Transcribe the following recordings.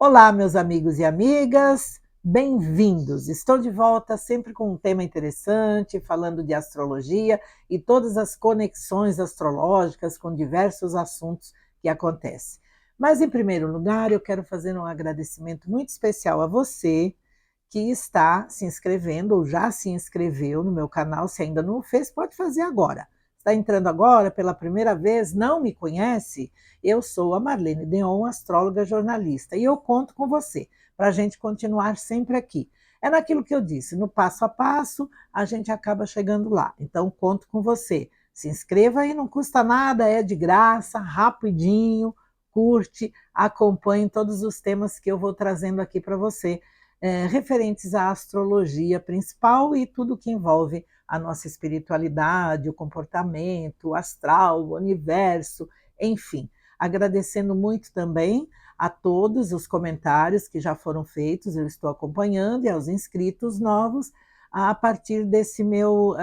Olá, meus amigos e amigas, bem-vindos. Estou de volta sempre com um tema interessante, falando de astrologia e todas as conexões astrológicas com diversos assuntos que acontecem. Mas, em primeiro lugar, eu quero fazer um agradecimento muito especial a você que está se inscrevendo ou já se inscreveu no meu canal. Se ainda não o fez, pode fazer agora. Está entrando agora pela primeira vez, não me conhece? Eu sou a Marlene Deon, astróloga jornalista, e eu conto com você para a gente continuar sempre aqui. É naquilo que eu disse, no passo a passo a gente acaba chegando lá. Então conto com você. Se inscreva aí, não custa nada, é de graça, rapidinho, curte, acompanhe todos os temas que eu vou trazendo aqui para você, referentes à astrologia principal e tudo que envolve a nossa espiritualidade, o comportamento, o astral, o universo, enfim. Agradecendo muito também a todos os comentários que já foram feitos, eu estou acompanhando, e aos inscritos novos, a partir desse meu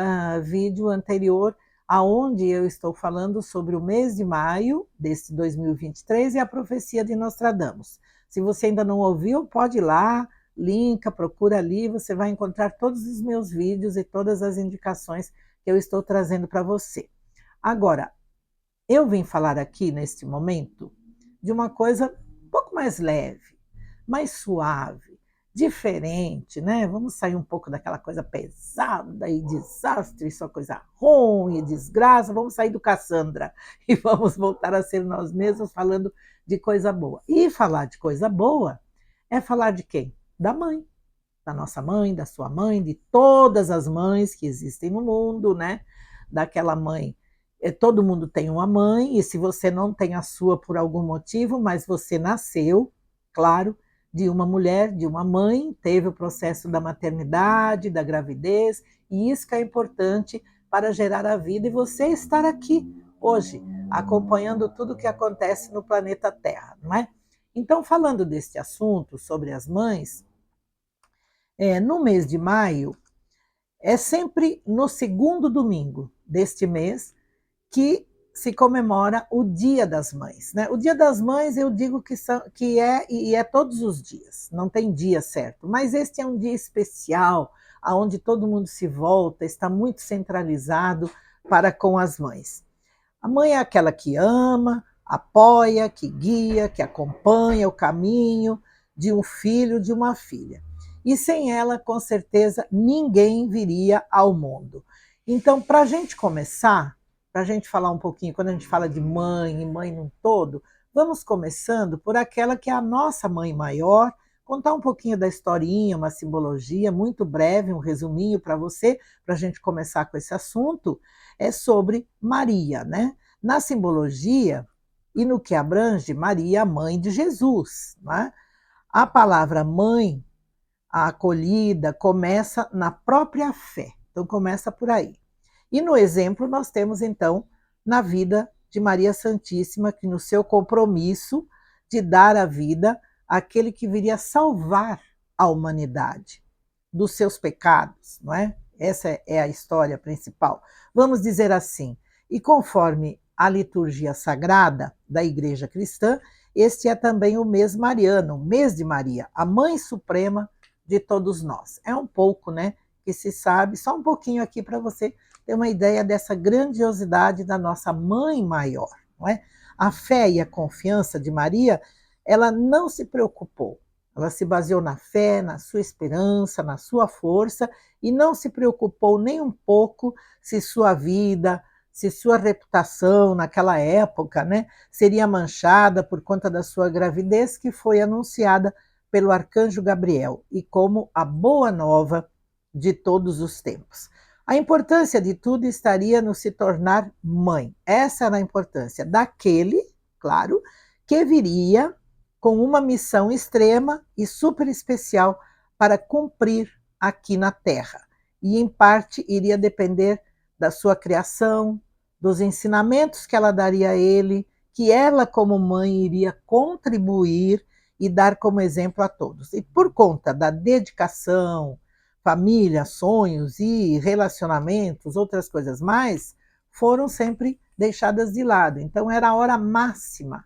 vídeo anterior, aonde eu estou falando sobre o mês de maio desse 2023 e a profecia de Nostradamus. Se você ainda não ouviu, pode ir lá, linka, procura ali, você vai encontrar todos os meus vídeos e todas as indicações que eu estou trazendo para você. Agora, eu vim falar aqui neste momento de uma coisa um pouco mais leve, mais suave, diferente, né? Vamos sair um pouco daquela coisa pesada e desastre, só coisa ruim e desgraça. Vamos sair do Cassandra e vamos voltar a ser nós mesmos, falando de coisa boa. E falar de coisa boa é falar de quem? Da mãe, da nossa mãe, da sua mãe, de todas as mães que existem no mundo, né? Daquela mãe. Todo mundo tem uma mãe, e se você não tem a sua por algum motivo, mas você nasceu, claro, de uma mulher, de uma mãe, teve o processo da maternidade, da gravidez, e isso que é importante para gerar a vida e você estar aqui hoje, acompanhando tudo o que acontece no planeta Terra, não é? Então, falando deste assunto sobre as mães, no mês de maio, é sempre no segundo domingo deste mês que se comemora o Dia das Mães, né? O Dia das Mães eu digo que é todos os dias, não tem dia certo, mas este é um dia especial, aonde todo mundo se volta, está muito centralizado para com as mães. A mãe é aquela que ama, apoia, que guia, que acompanha o caminho de um filho, de uma filha. E sem ela, com certeza, ninguém viria ao mundo. Então, para a gente começar, para a gente falar um pouquinho, quando a gente fala de mãe e mãe num todo, vamos começando por aquela que é a nossa mãe maior, contar um pouquinho da historinha, uma simbologia muito breve, um resuminho para você, para a gente começar com esse assunto, é sobre Maria, né? Na simbologia, e no que abrange, Maria, a mãe de Jesus, né? A palavra mãe, a acolhida, começa na própria fé, então começa por aí. E no exemplo nós temos então na vida de Maria Santíssima, que no seu compromisso de dar a vida àquele que viria salvar a humanidade dos seus pecados, não é? Essa é a história principal. Vamos dizer assim, e conforme a liturgia sagrada da Igreja Cristã, este é também o mês mariano, o mês de Maria, a mãe suprema de todos nós. É um pouco, né, que se sabe, só um pouquinho aqui para você ter uma ideia dessa grandiosidade da nossa mãe maior, não é? A fé e a confiança de Maria, ela não se preocupou. Ela se baseou na fé, na sua esperança, na sua força e não se preocupou nem um pouco se sua vida, se sua reputação naquela época, né, seria manchada por conta da sua gravidez, que foi anunciada pelo arcanjo Gabriel e como a boa nova de todos os tempos. A importância de tudo estaria no se tornar mãe. Essa era a importância daquele, claro, que viria com uma missão extrema e super especial para cumprir aqui na Terra. E, em parte, iria depender da sua criação, dos ensinamentos que ela daria a ele, que ela, como mãe, iria contribuir e dar como exemplo a todos. E por conta da dedicação, família, sonhos e relacionamentos, outras coisas mais, foram sempre deixadas de lado. Então, era a hora máxima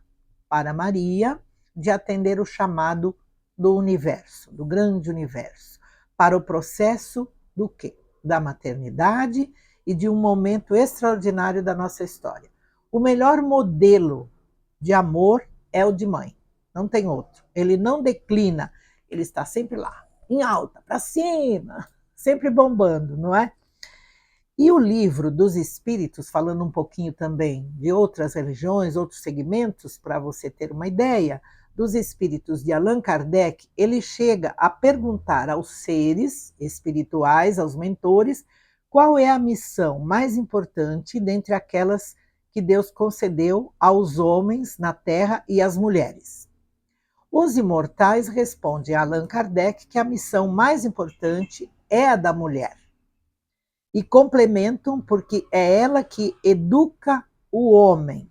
para Maria de atender o chamado do universo, do grande universo, para o processo do quê? Da maternidade e de um momento extraordinário da nossa história. O melhor modelo de amor é o de mãe, não tem outro. Ele não declina, ele está sempre lá, em alta, para cima, sempre bombando, não é? E o livro dos Espíritos, falando um pouquinho também de outras religiões, outros segmentos, para você ter uma ideia, dos Espíritos de Allan Kardec, ele chega a perguntar aos seres espirituais, aos mentores, qual é a missão mais importante dentre aquelas que Deus concedeu aos homens na Terra e às mulheres. Os imortais respondem a Allan Kardec que a missão mais importante é a da mulher. E complementam porque é ela que educa o homem.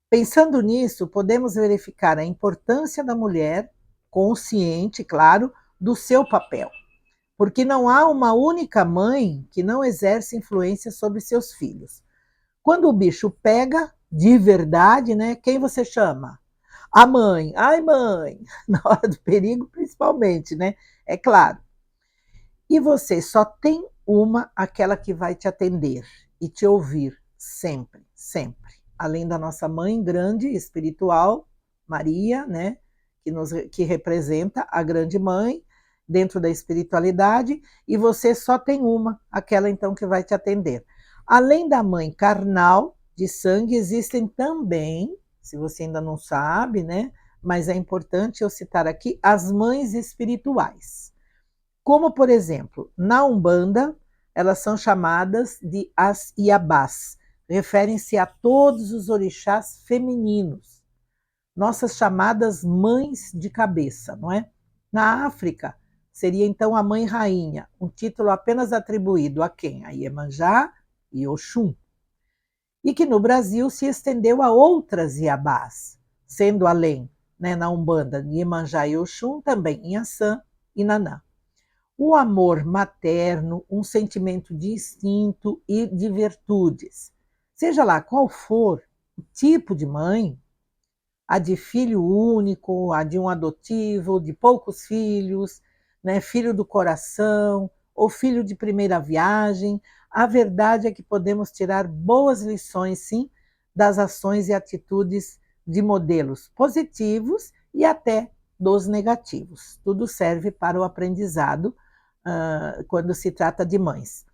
Pensando nisso, podemos verificar a importância da mulher, consciente, claro, do seu papel. Porque não há uma única mãe que não exerce influência sobre seus filhos. Quando o bicho pega, de verdade, né? Quem você chama? A mãe. Ai, mãe! Na hora do perigo, principalmente, né? É claro. E você só tem uma, aquela que vai te atender e te ouvir sempre, sempre. Além da nossa mãe grande espiritual, Maria, né, que representa a grande mãe dentro da espiritualidade, e você só tem uma, aquela então que vai te atender. Além da mãe carnal, de sangue, existem também, se você ainda não sabe, né, mas é importante eu citar aqui, as mães espirituais. Como, por exemplo, na Umbanda, elas são chamadas de as Iabás, referem-se a todos os orixás femininos, nossas chamadas mães de cabeça, não é? Na África, seria então a mãe rainha, um título apenas atribuído a quem? A Iemanjá e Oxum. E que no Brasil se estendeu a outras Iabás, sendo além, né, na Umbanda, de Iemanjá e Oxum, também Inhaçã e Nanã. O amor materno, um sentimento de instinto e de virtudes. Seja lá qual for o tipo de mãe, a de filho único, a de um adotivo, de poucos filhos, né, filho do coração, ou filho de primeira viagem, a verdade é que podemos tirar boas lições, sim, das ações e atitudes de modelos positivos e até dos negativos. Tudo serve para o aprendizado quando se trata de mães.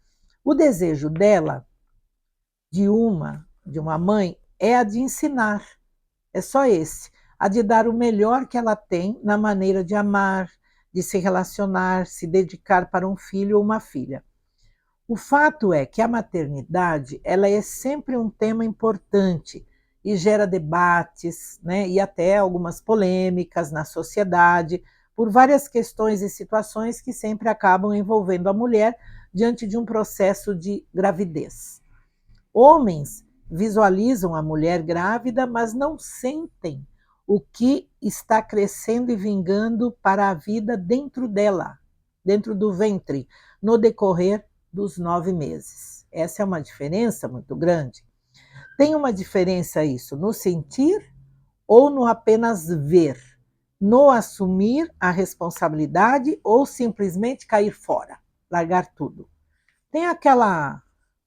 O desejo dela, de uma mãe, é a de ensinar. É só esse. A de dar o melhor que ela tem na maneira de amar, de se relacionar, se dedicar para um filho ou uma filha. O fato é que a maternidade, ela é sempre um tema importante e gera debates, né, e até algumas polêmicas na sociedade, por várias questões e situações que sempre acabam envolvendo a mulher diante de um processo de gravidez. Homens visualizam a mulher grávida, mas não sentem o que está crescendo e vingando para a vida dentro dela, dentro do ventre, no decorrer dos 9 meses. Essa é uma diferença muito grande. Tem uma diferença isso no sentir ou no apenas ver, no assumir a responsabilidade ou simplesmente cair fora, largar tudo. Tem aquela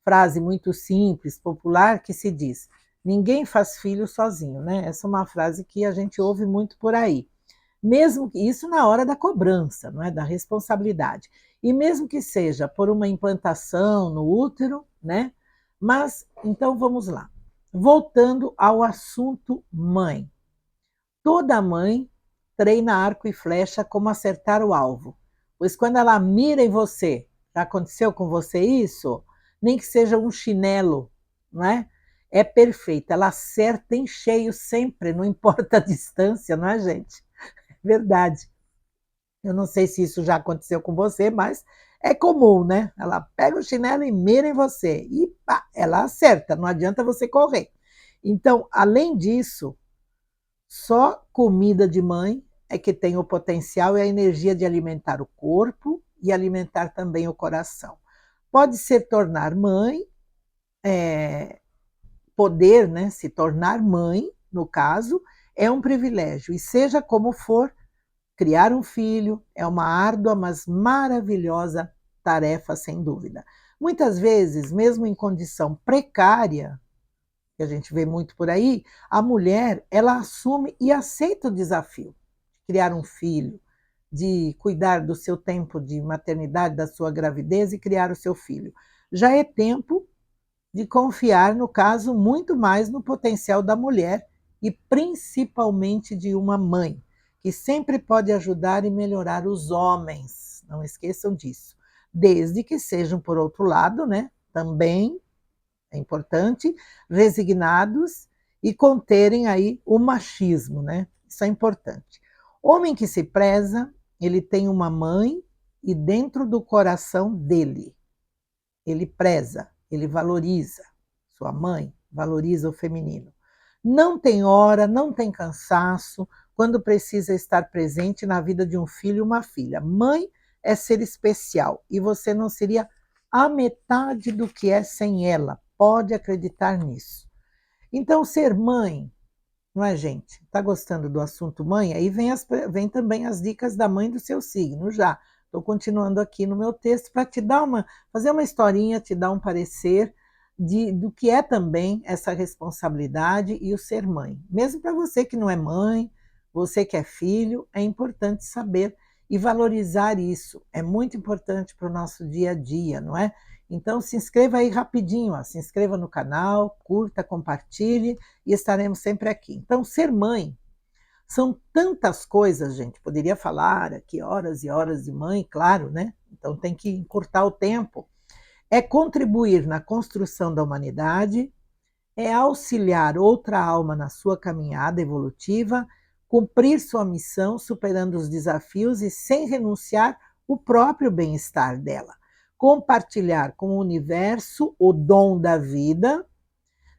frase muito simples, popular, que se diz: ninguém faz filho sozinho, né? Essa é uma frase que a gente ouve muito por aí. Mesmo que isso na hora da cobrança, não é? Da responsabilidade. E mesmo que seja por uma implantação no útero, né? Mas então vamos lá. Voltando ao assunto mãe. Toda mãe treina arco e flecha como acertar o alvo. Pois quando ela mira em você, já aconteceu com você isso? Nem que seja um chinelo, não é? É perfeita, ela acerta em cheio sempre, não importa a distância, não é, gente? Verdade. Eu não sei se isso já aconteceu com você, mas é comum, né? Ela pega o chinelo e mira em você. E pá, ela acerta, não adianta você correr. Então, além disso, só comida de mãe é que tem o potencial e a energia de alimentar o corpo e alimentar também o coração. Pode se tornar mãe, poder, né, se tornar mãe, no caso, é um privilégio. E seja como for, criar um filho é uma árdua, mas maravilhosa tarefa, sem dúvida. Muitas vezes, mesmo em condição precária, que a gente vê muito por aí, a mulher, ela assume e aceita o desafio de criar um filho, de cuidar do seu tempo de maternidade, da sua gravidez e criar o seu filho. Já é tempo de confiar, no caso, muito mais no potencial da mulher e principalmente de uma mãe, que sempre pode ajudar e melhorar os homens. Não esqueçam disso. Desde que sejam, por outro lado, né, também é importante, resignados e conterem aí o machismo, né? Isso é importante. Homem que se preza, ele tem uma mãe e dentro do coração dele, ele preza, ele valoriza sua mãe, valoriza o feminino. Não tem hora, não tem cansaço quando precisa estar presente na vida de um filho e uma filha. Mãe é ser especial e você não seria a metade do que é sem ela. Pode acreditar nisso. Então, ser mãe, não é, gente? Está gostando do assunto mãe? Aí vem também as dicas da mãe do seu signo, já. Estou continuando aqui no meu texto para te dar fazer uma historinha, te dar um parecer do que é também essa responsabilidade e o ser mãe. Mesmo para você que não é mãe, você que é filho, é importante saber e valorizar isso. É muito importante para o nosso dia a dia, não é? Então se inscreva aí rapidinho, ó, se inscreva no canal, curta, compartilhe e estaremos sempre aqui. Então, ser mãe são tantas coisas, gente. Poderia falar aqui horas e horas de mãe, claro, né? Então tem que encurtar o tempo. É contribuir na construção da humanidade, é auxiliar outra alma na sua caminhada evolutiva, cumprir sua missão superando os desafios e sem renunciar o próprio bem-estar dela. Compartilhar com o universo o dom da vida,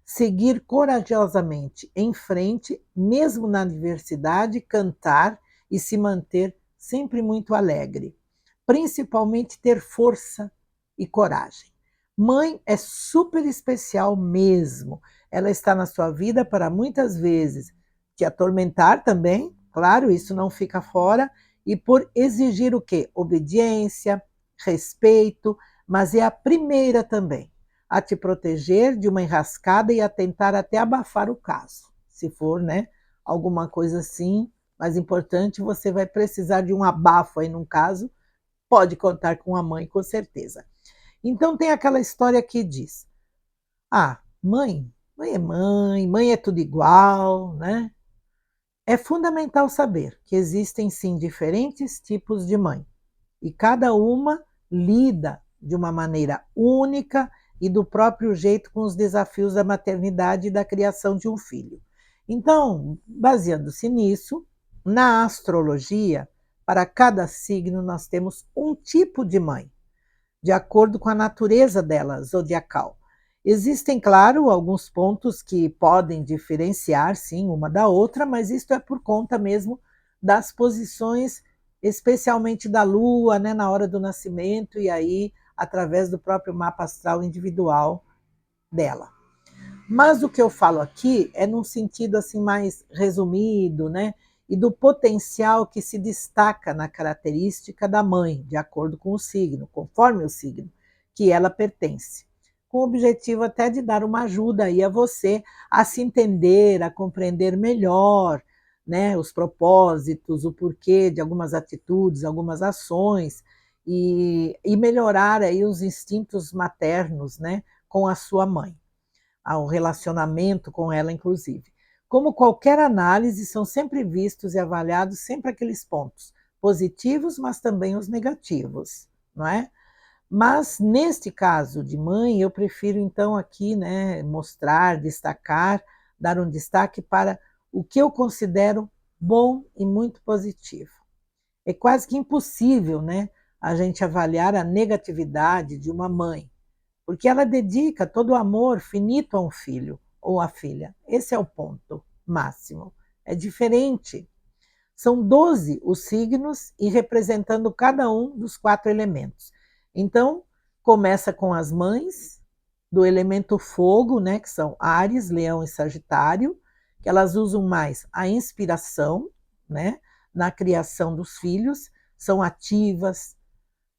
seguir corajosamente em frente, mesmo na adversidade, cantar e se manter sempre muito alegre. Principalmente ter força e coragem. Mãe é super especial mesmo. Ela está na sua vida para muitas vezes te atormentar também, claro, isso não fica fora, e por exigir o quê? Obediência, respeito, mas é a primeira também a te proteger de uma enrascada e a tentar até abafar o caso. Se for, né, alguma coisa assim, mais importante, você vai precisar de um abafo aí num caso, pode contar com a mãe, com certeza. Então tem aquela história que diz: ah, mãe é mãe é tudo igual, né? É fundamental saber que existem sim diferentes tipos de mãe e cada uma lida de uma maneira única e do próprio jeito com os desafios da maternidade e da criação de um filho. Então, baseando-se nisso, na astrologia, para cada signo nós temos um tipo de mãe, de acordo com a natureza dela zodiacal. Existem, claro, alguns pontos que podem diferenciar, sim, uma da outra, mas isto é por conta mesmo das posições, especialmente da Lua, né, na hora do nascimento, e aí através do próprio mapa astral individual dela. Mas o que eu falo aqui é num sentido assim mais resumido, né? E do potencial que se destaca na característica da mãe, de acordo com o signo, conforme o signo que ela pertence. Com o objetivo até de dar uma ajuda aí a você a se entender, a compreender melhor, né, os propósitos, o porquê de algumas atitudes, algumas ações, e melhorar aí os instintos maternos, né, com a sua mãe, ao relacionamento com ela, inclusive. Como qualquer análise, são sempre vistos e avaliados sempre aqueles pontos positivos, mas também os negativos, não é? Mas neste caso de mãe, eu prefiro então aqui, né, mostrar, destacar, dar um destaque para o que eu considero bom e muito positivo. É quase que impossível, né, a gente avaliar a negatividade de uma mãe, porque ela dedica todo o amor finito a um filho ou a filha. Esse é o ponto máximo. É diferente. São 12 os signos e representando cada um dos 4 elementos. Então, começa com as mães do elemento fogo, né, que são Áries, Leão e Sagitário, que elas usam mais a inspiração, né, na criação dos filhos, são ativas,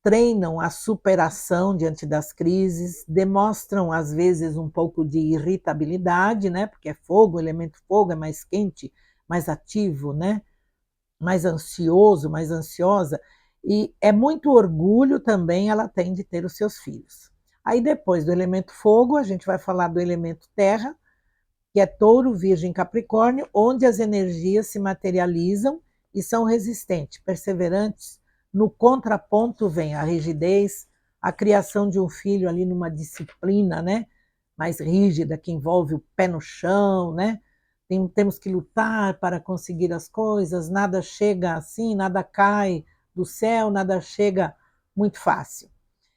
treinam a superação diante das crises, demonstram às vezes um pouco de irritabilidade, né, porque é fogo, o elemento fogo é mais quente, mais ativo, né, mais ansioso, mais ansiosa, e é muito orgulho também ela tem de ter os seus filhos. Aí depois do elemento fogo, a gente vai falar do elemento terra, que é touro, virgem, capricórnio, onde as energias se materializam e são resistentes, perseverantes. No contraponto vem a rigidez, a criação de um filho ali numa disciplina, né, mais rígida, que envolve o pé no chão, né? Temos que lutar para conseguir as coisas, nada chega assim, nada cai do céu, nada chega muito fácil.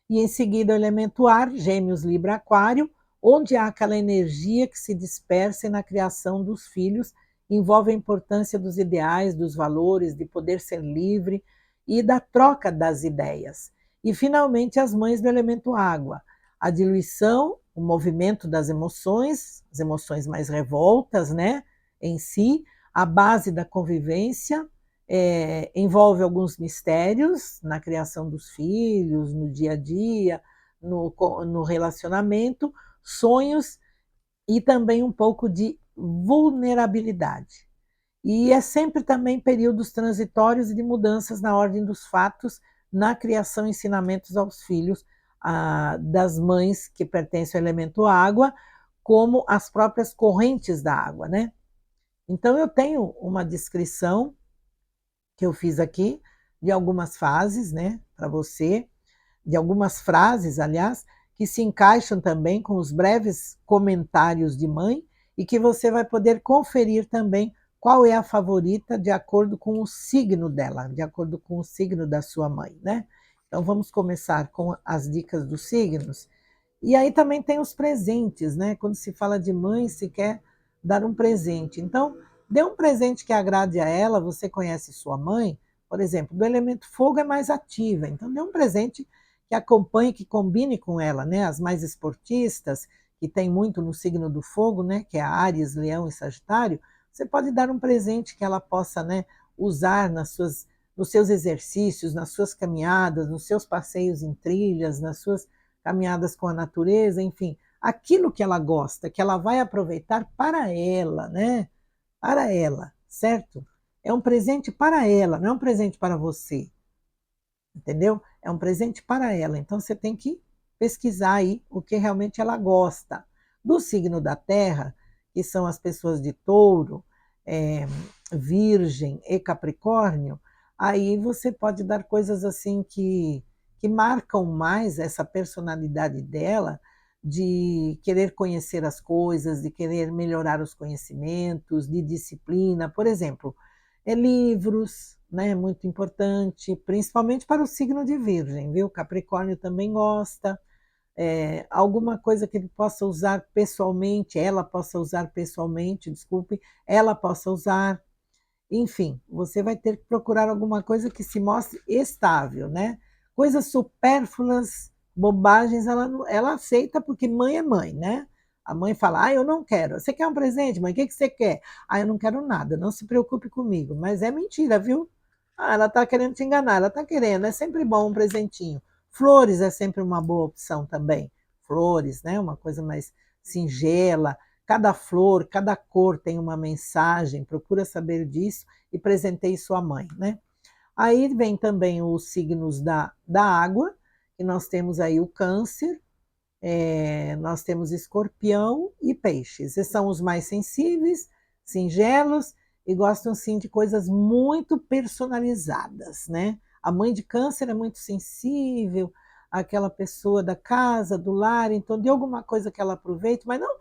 E em seguida o elemento ar, Gêmeos, Libra, Aquário, onde há aquela energia que se dispersa na criação dos filhos, envolve a importância dos ideais, dos valores, de poder ser livre e da troca das ideias. E finalmente as mães do elemento água, a diluição, o movimento das emoções, as emoções mais revoltas, né, em si, a base da convivência, envolve alguns mistérios na criação dos filhos, no dia a dia, no relacionamento, sonhos e também um pouco de vulnerabilidade. E é sempre também períodos transitórios e de mudanças na ordem dos fatos, na criação e ensinamentos aos filhos das mães que pertencem ao elemento água, como as próprias correntes da água, né? Então eu tenho uma descrição que eu fiz aqui de algumas fases, né, para você, de algumas frases, aliás, que se encaixam também com os breves comentários de mãe e que você vai poder conferir também qual é a favorita de acordo com o signo dela, de acordo com o signo da sua mãe, né? Então vamos começar com as dicas dos signos. E aí também tem os presentes, né? Quando se fala de mãe, se quer dar um presente. Então, dê um presente que agrade a ela, você conhece sua mãe, por exemplo, do elemento fogo é mais ativa, então dê um presente que acompanhe, que combine com ela, né? As mais esportistas, que tem muito no signo do fogo, né? Que é Áries, Leão e Sagitário, você pode dar um presente que ela possa, né, usar nos seus exercícios, nas suas caminhadas, nos seus passeios em trilhas, nas suas caminhadas com a natureza, enfim, aquilo que ela gosta, que ela vai aproveitar para ela, né? Para ela, certo? É um presente para ela, não é um presente para você, entendeu? É um presente para ela. Então você tem que pesquisar aí o que realmente ela gosta. Do signo da Terra, que são as pessoas de Touro, é, Virgem e Capricórnio, aí você pode dar coisas assim que marcam mais essa personalidade dela, de querer conhecer as coisas, de querer melhorar os conhecimentos, de disciplina, por exemplo, livros, né, muito importante, principalmente para o signo de Virgem, viu? Capricórnio também gosta, alguma coisa que ele possa usar pessoalmente, ela possa usar pessoalmente, desculpe, ela possa usar, enfim, você vai ter que procurar alguma coisa que se mostre estável, né? Coisas supérfluas, bobagens, ela aceita porque mãe é mãe, né? A mãe fala, eu não quero. Você quer um presente, mãe? O que você quer? Eu não quero nada, não se preocupe comigo. Mas é mentira, viu? Ela está querendo te enganar, ela está querendo, é sempre bom um presentinho. Flores é sempre uma boa opção também. Flores, né? Uma coisa mais singela. Cada flor, cada cor tem uma mensagem, procura saber disso e presenteie sua mãe, né? Aí vem também os signos da água, e nós temos aí o câncer, nós temos escorpião e peixes. Esses são os mais sensíveis, singelos e gostam sim de coisas muito personalizadas, né? A mãe de câncer é muito sensível, aquela pessoa da casa, do lar, então de alguma coisa que ela aproveite, mas não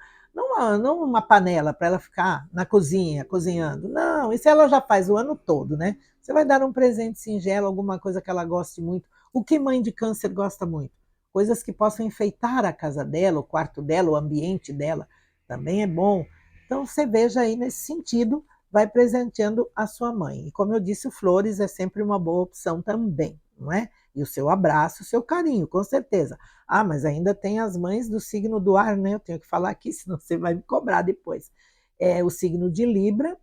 uma panela para ela ficar na cozinha, cozinhando. Não, isso ela já faz o ano todo, né? Você vai dar um presente singelo, alguma coisa que ela goste muito. O que mãe de câncer gosta muito? Coisas que possam enfeitar a casa dela, o quarto dela, o ambiente dela, também é bom. Então você veja aí nesse sentido, vai presenteando a sua mãe. E como eu disse, flores é sempre uma boa opção também, não é? E o seu abraço, o seu carinho, com certeza. Mas ainda tem as mães do signo do ar, né? Eu tenho que falar aqui, senão você vai me cobrar depois. É o signo de Libra,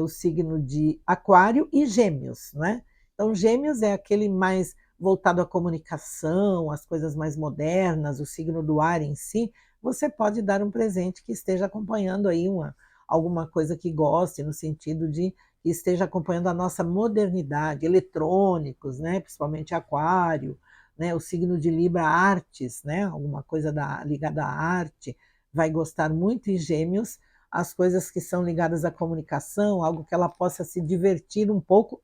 o signo de Aquário e Gêmeos, né? Então, Gêmeos é aquele mais voltado à comunicação, às coisas mais modernas, o signo do ar em si. Você pode dar um presente que esteja acompanhando aí alguma coisa que goste, no sentido de que esteja acompanhando a nossa modernidade, eletrônicos, né? Principalmente Aquário, né? O signo de Libra, artes, né? Alguma coisa ligada à arte, vai gostar muito. E Gêmeos, as coisas que são ligadas à comunicação, algo que ela possa se divertir um pouco,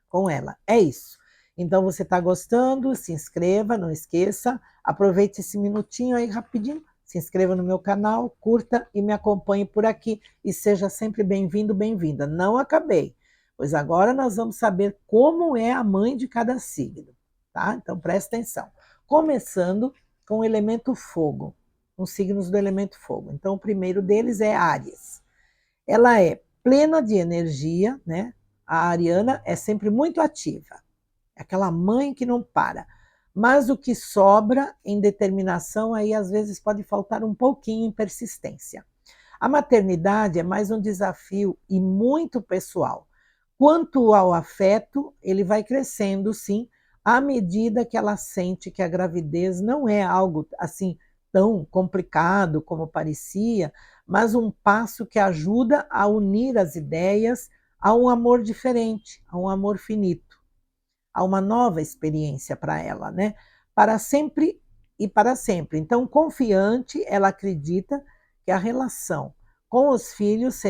com ela. É isso. Então, você está gostando? Se inscreva, não esqueça. Aproveite esse minutinho aí rapidinho. Se inscreva no meu canal, curta e me acompanhe por aqui. E seja sempre bem-vindo, bem-vinda. Não acabei, pois agora nós vamos saber como é a mãe de cada signo, tá? Então, presta atenção. Começando com o elemento fogo, os signos do elemento fogo. Então, o primeiro deles é Áries. Ela é plena de energia, né? A ariana é sempre muito ativa, é aquela mãe que não para. Mas o que sobra em determinação, aí às vezes pode faltar um pouquinho em persistência. A maternidade é mais um desafio e muito pessoal. Quanto ao afeto, ele vai crescendo, sim, à medida que ela sente que a gravidez não é algo assim tão complicado como parecia, mas um passo que ajuda a unir as ideias a um amor diferente, a um amor finito, a uma nova experiência para ela, né? Para sempre e para sempre. Então, confiante, ela acredita que a relação com os filhos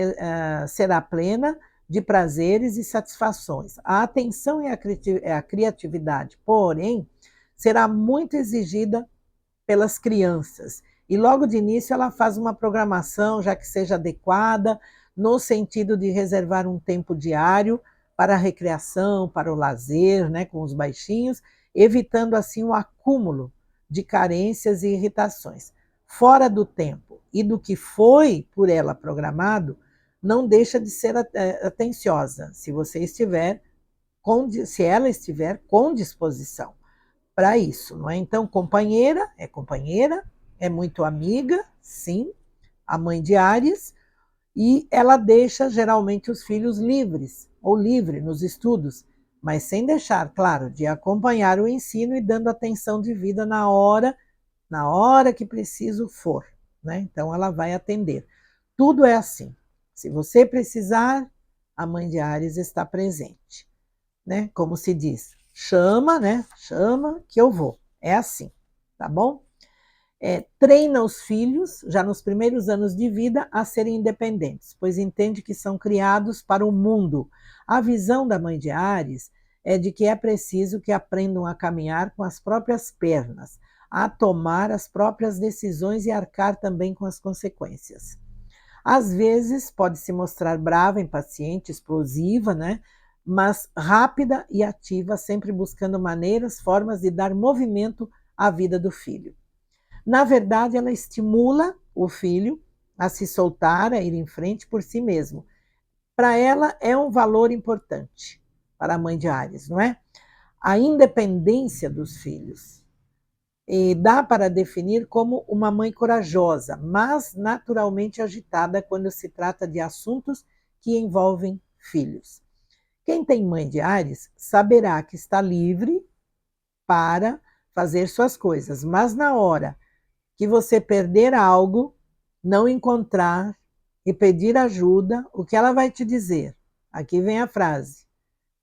será plena de prazeres e satisfações. A atenção e a criatividade, porém, será muito exigida pelas crianças. E logo de início ela faz uma programação, já que seja adequada, no sentido de reservar um tempo diário para a recreação, para o lazer, né, com os baixinhos, evitando assim o acúmulo de carências e irritações. Fora do tempo e do que foi por ela programado, não deixa de ser atenciosa, se ela estiver com disposição para isso, não é? Então, companheira, é muito amiga, sim, a mãe de Áries, e ela deixa geralmente os filhos livres, ou livre nos estudos, mas sem deixar, claro, de acompanhar o ensino e dando atenção devida na hora que preciso for, né? Então ela vai atender. Tudo é assim. Se você precisar, a mãe de Áries está presente, né? Como se diz, chama, né? Chama que eu vou. É assim, tá bom? Treina os filhos, já nos primeiros anos de vida, a serem independentes, pois entende que são criados para o mundo. A visão da mãe de Áries é de que é preciso que aprendam a caminhar com as próprias pernas, a tomar as próprias decisões e arcar também com as consequências. Às vezes pode se mostrar brava, impaciente, explosiva, né? Mas rápida e ativa, sempre buscando maneiras, formas de dar movimento à vida do filho. Na verdade, ela estimula o filho a se soltar, a ir em frente por si mesmo. Para ela é um valor importante, para a mãe de Áries, não é? A independência dos filhos. E dá para definir como uma mãe corajosa, mas naturalmente agitada quando se trata de assuntos que envolvem filhos. Quem tem mãe de Áries saberá que está livre para fazer suas coisas, mas na hora que você perder algo, não encontrar e pedir ajuda, o que ela vai te dizer? Aqui vem a frase.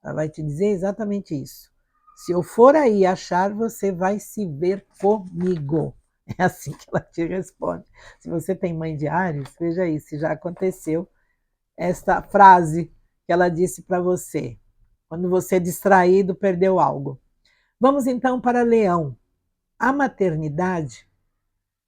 Ela vai te dizer exatamente isso. Se eu for aí achar, você vai se ver comigo. É assim que ela te responde. Se você tem mãe de Áries, veja aí se já aconteceu esta frase que ela disse para você, quando você distraído perdeu algo. Vamos então para Leão. A maternidade,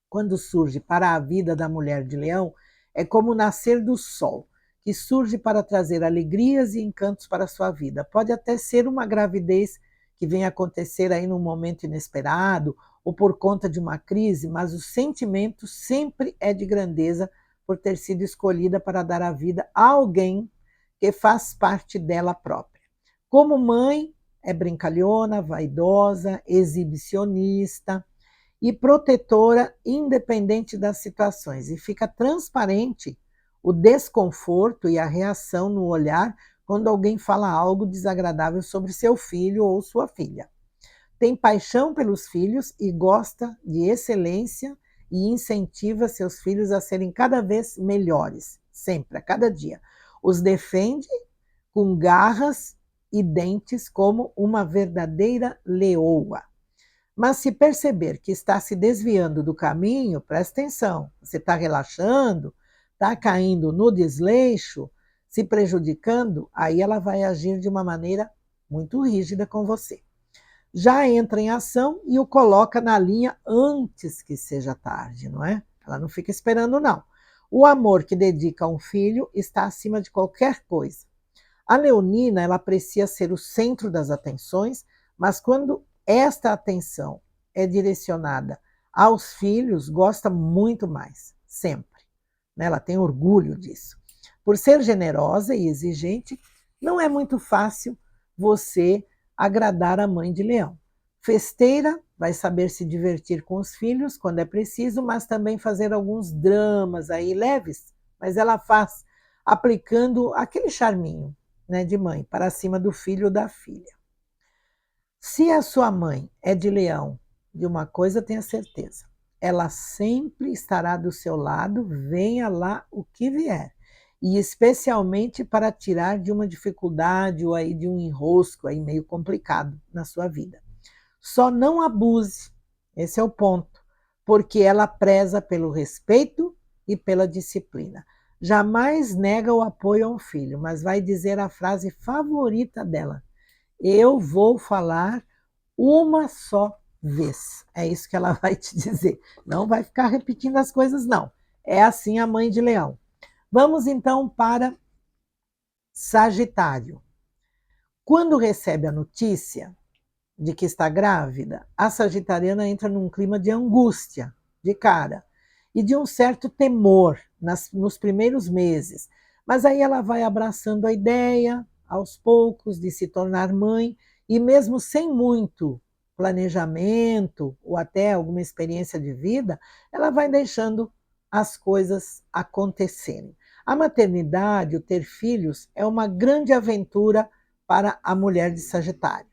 quando surge para a vida da mulher de Leão, é como o nascer do sol, que surge para trazer alegrias e encantos para a sua vida. Pode até ser uma gravidez que vem acontecer aí num momento inesperado ou por conta de uma crise, mas o sentimento sempre é de grandeza por ter sido escolhida para dar a vida a alguém que faz parte dela própria. Como mãe, é brincalhona, vaidosa, exibicionista e protetora, independente das situações, e fica transparente o desconforto e a reação no olhar quando alguém fala algo desagradável sobre seu filho ou sua filha. Tem paixão pelos filhos e gosta de excelência e incentiva seus filhos a serem cada vez melhores, sempre, a cada dia. Os defende com garras e dentes como uma verdadeira leoa. Mas se perceber que está se desviando do caminho, presta atenção, você está relaxando, está caindo no desleixo, se prejudicando, aí ela vai agir de uma maneira muito rígida com você. Já entra em ação e o coloca na linha antes que seja tarde, não é? Ela não fica esperando, não. O amor que dedica a um filho está acima de qualquer coisa. A leonina, ela aprecia ser o centro das atenções, mas quando esta atenção é direcionada aos filhos, gosta muito mais, sempre. Ela tem orgulho disso. Por ser generosa e exigente, não é muito fácil você agradar a mãe de leão. Festeira, vai saber se divertir com os filhos quando é preciso, mas também fazer alguns dramas aí leves, mas ela faz aplicando aquele charminho, né, de mãe para cima do filho ou da filha. Se a sua mãe é de leão, de uma coisa tenha certeza, ela sempre estará do seu lado, venha lá o que vier. E especialmente para tirar de uma dificuldade ou aí de um enrosco aí meio complicado na sua vida. Só não abuse, esse é o ponto, porque ela preza pelo respeito e pela disciplina. Jamais nega o apoio a um filho, mas vai dizer a frase favorita dela: eu vou falar uma só vez. É isso que ela vai te dizer. Não vai ficar repetindo as coisas, não. É assim a mãe de leão. Vamos então para Sagitário. Quando recebe a notícia de que está grávida, a sagitariana entra num clima de angústia, de cara, e de um certo temor nos primeiros meses. Mas aí ela vai abraçando a ideia, aos poucos, de se tornar mãe, e mesmo sem muito planejamento ou até alguma experiência de vida, ela vai deixando as coisas acontecerem. A maternidade, o ter filhos, é uma grande aventura para a mulher de Sagitário.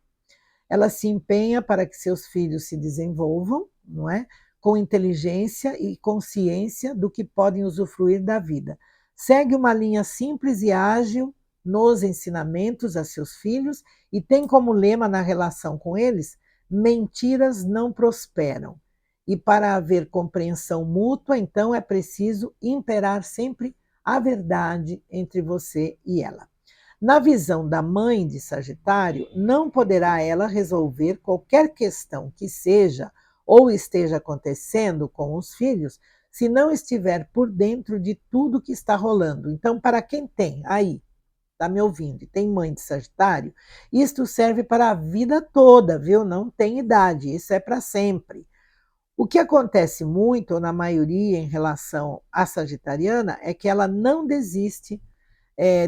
Ela se empenha para que seus filhos se desenvolvam, não é? Com inteligência e consciência do que podem usufruir da vida. Segue uma linha simples e ágil nos ensinamentos a seus filhos e tem como lema na relação com eles: mentiras não prosperam. E para haver compreensão mútua, então é preciso imperar sempre a verdade entre você e ela. Na visão da mãe de Sagitário, não poderá ela resolver qualquer questão que seja ou esteja acontecendo com os filhos se não estiver por dentro de tudo que está rolando. Então, para quem tem aí, está me ouvindo, e tem mãe de Sagitário, isto serve para a vida toda, viu? Não tem idade, isso é para sempre. O que acontece muito, ou na maioria, em relação à sagitariana, é que ela não desiste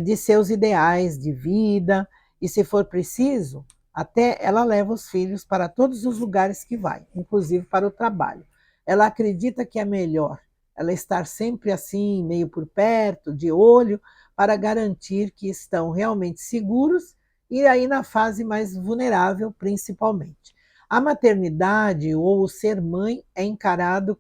de seus ideais de vida, e se for preciso, até ela leva os filhos para todos os lugares que vai, inclusive para o trabalho. Ela acredita que é melhor ela estar sempre assim, meio por perto, de olho, para garantir que estão realmente seguros e aí na fase mais vulnerável, principalmente. A maternidade ou o ser mãe é encarado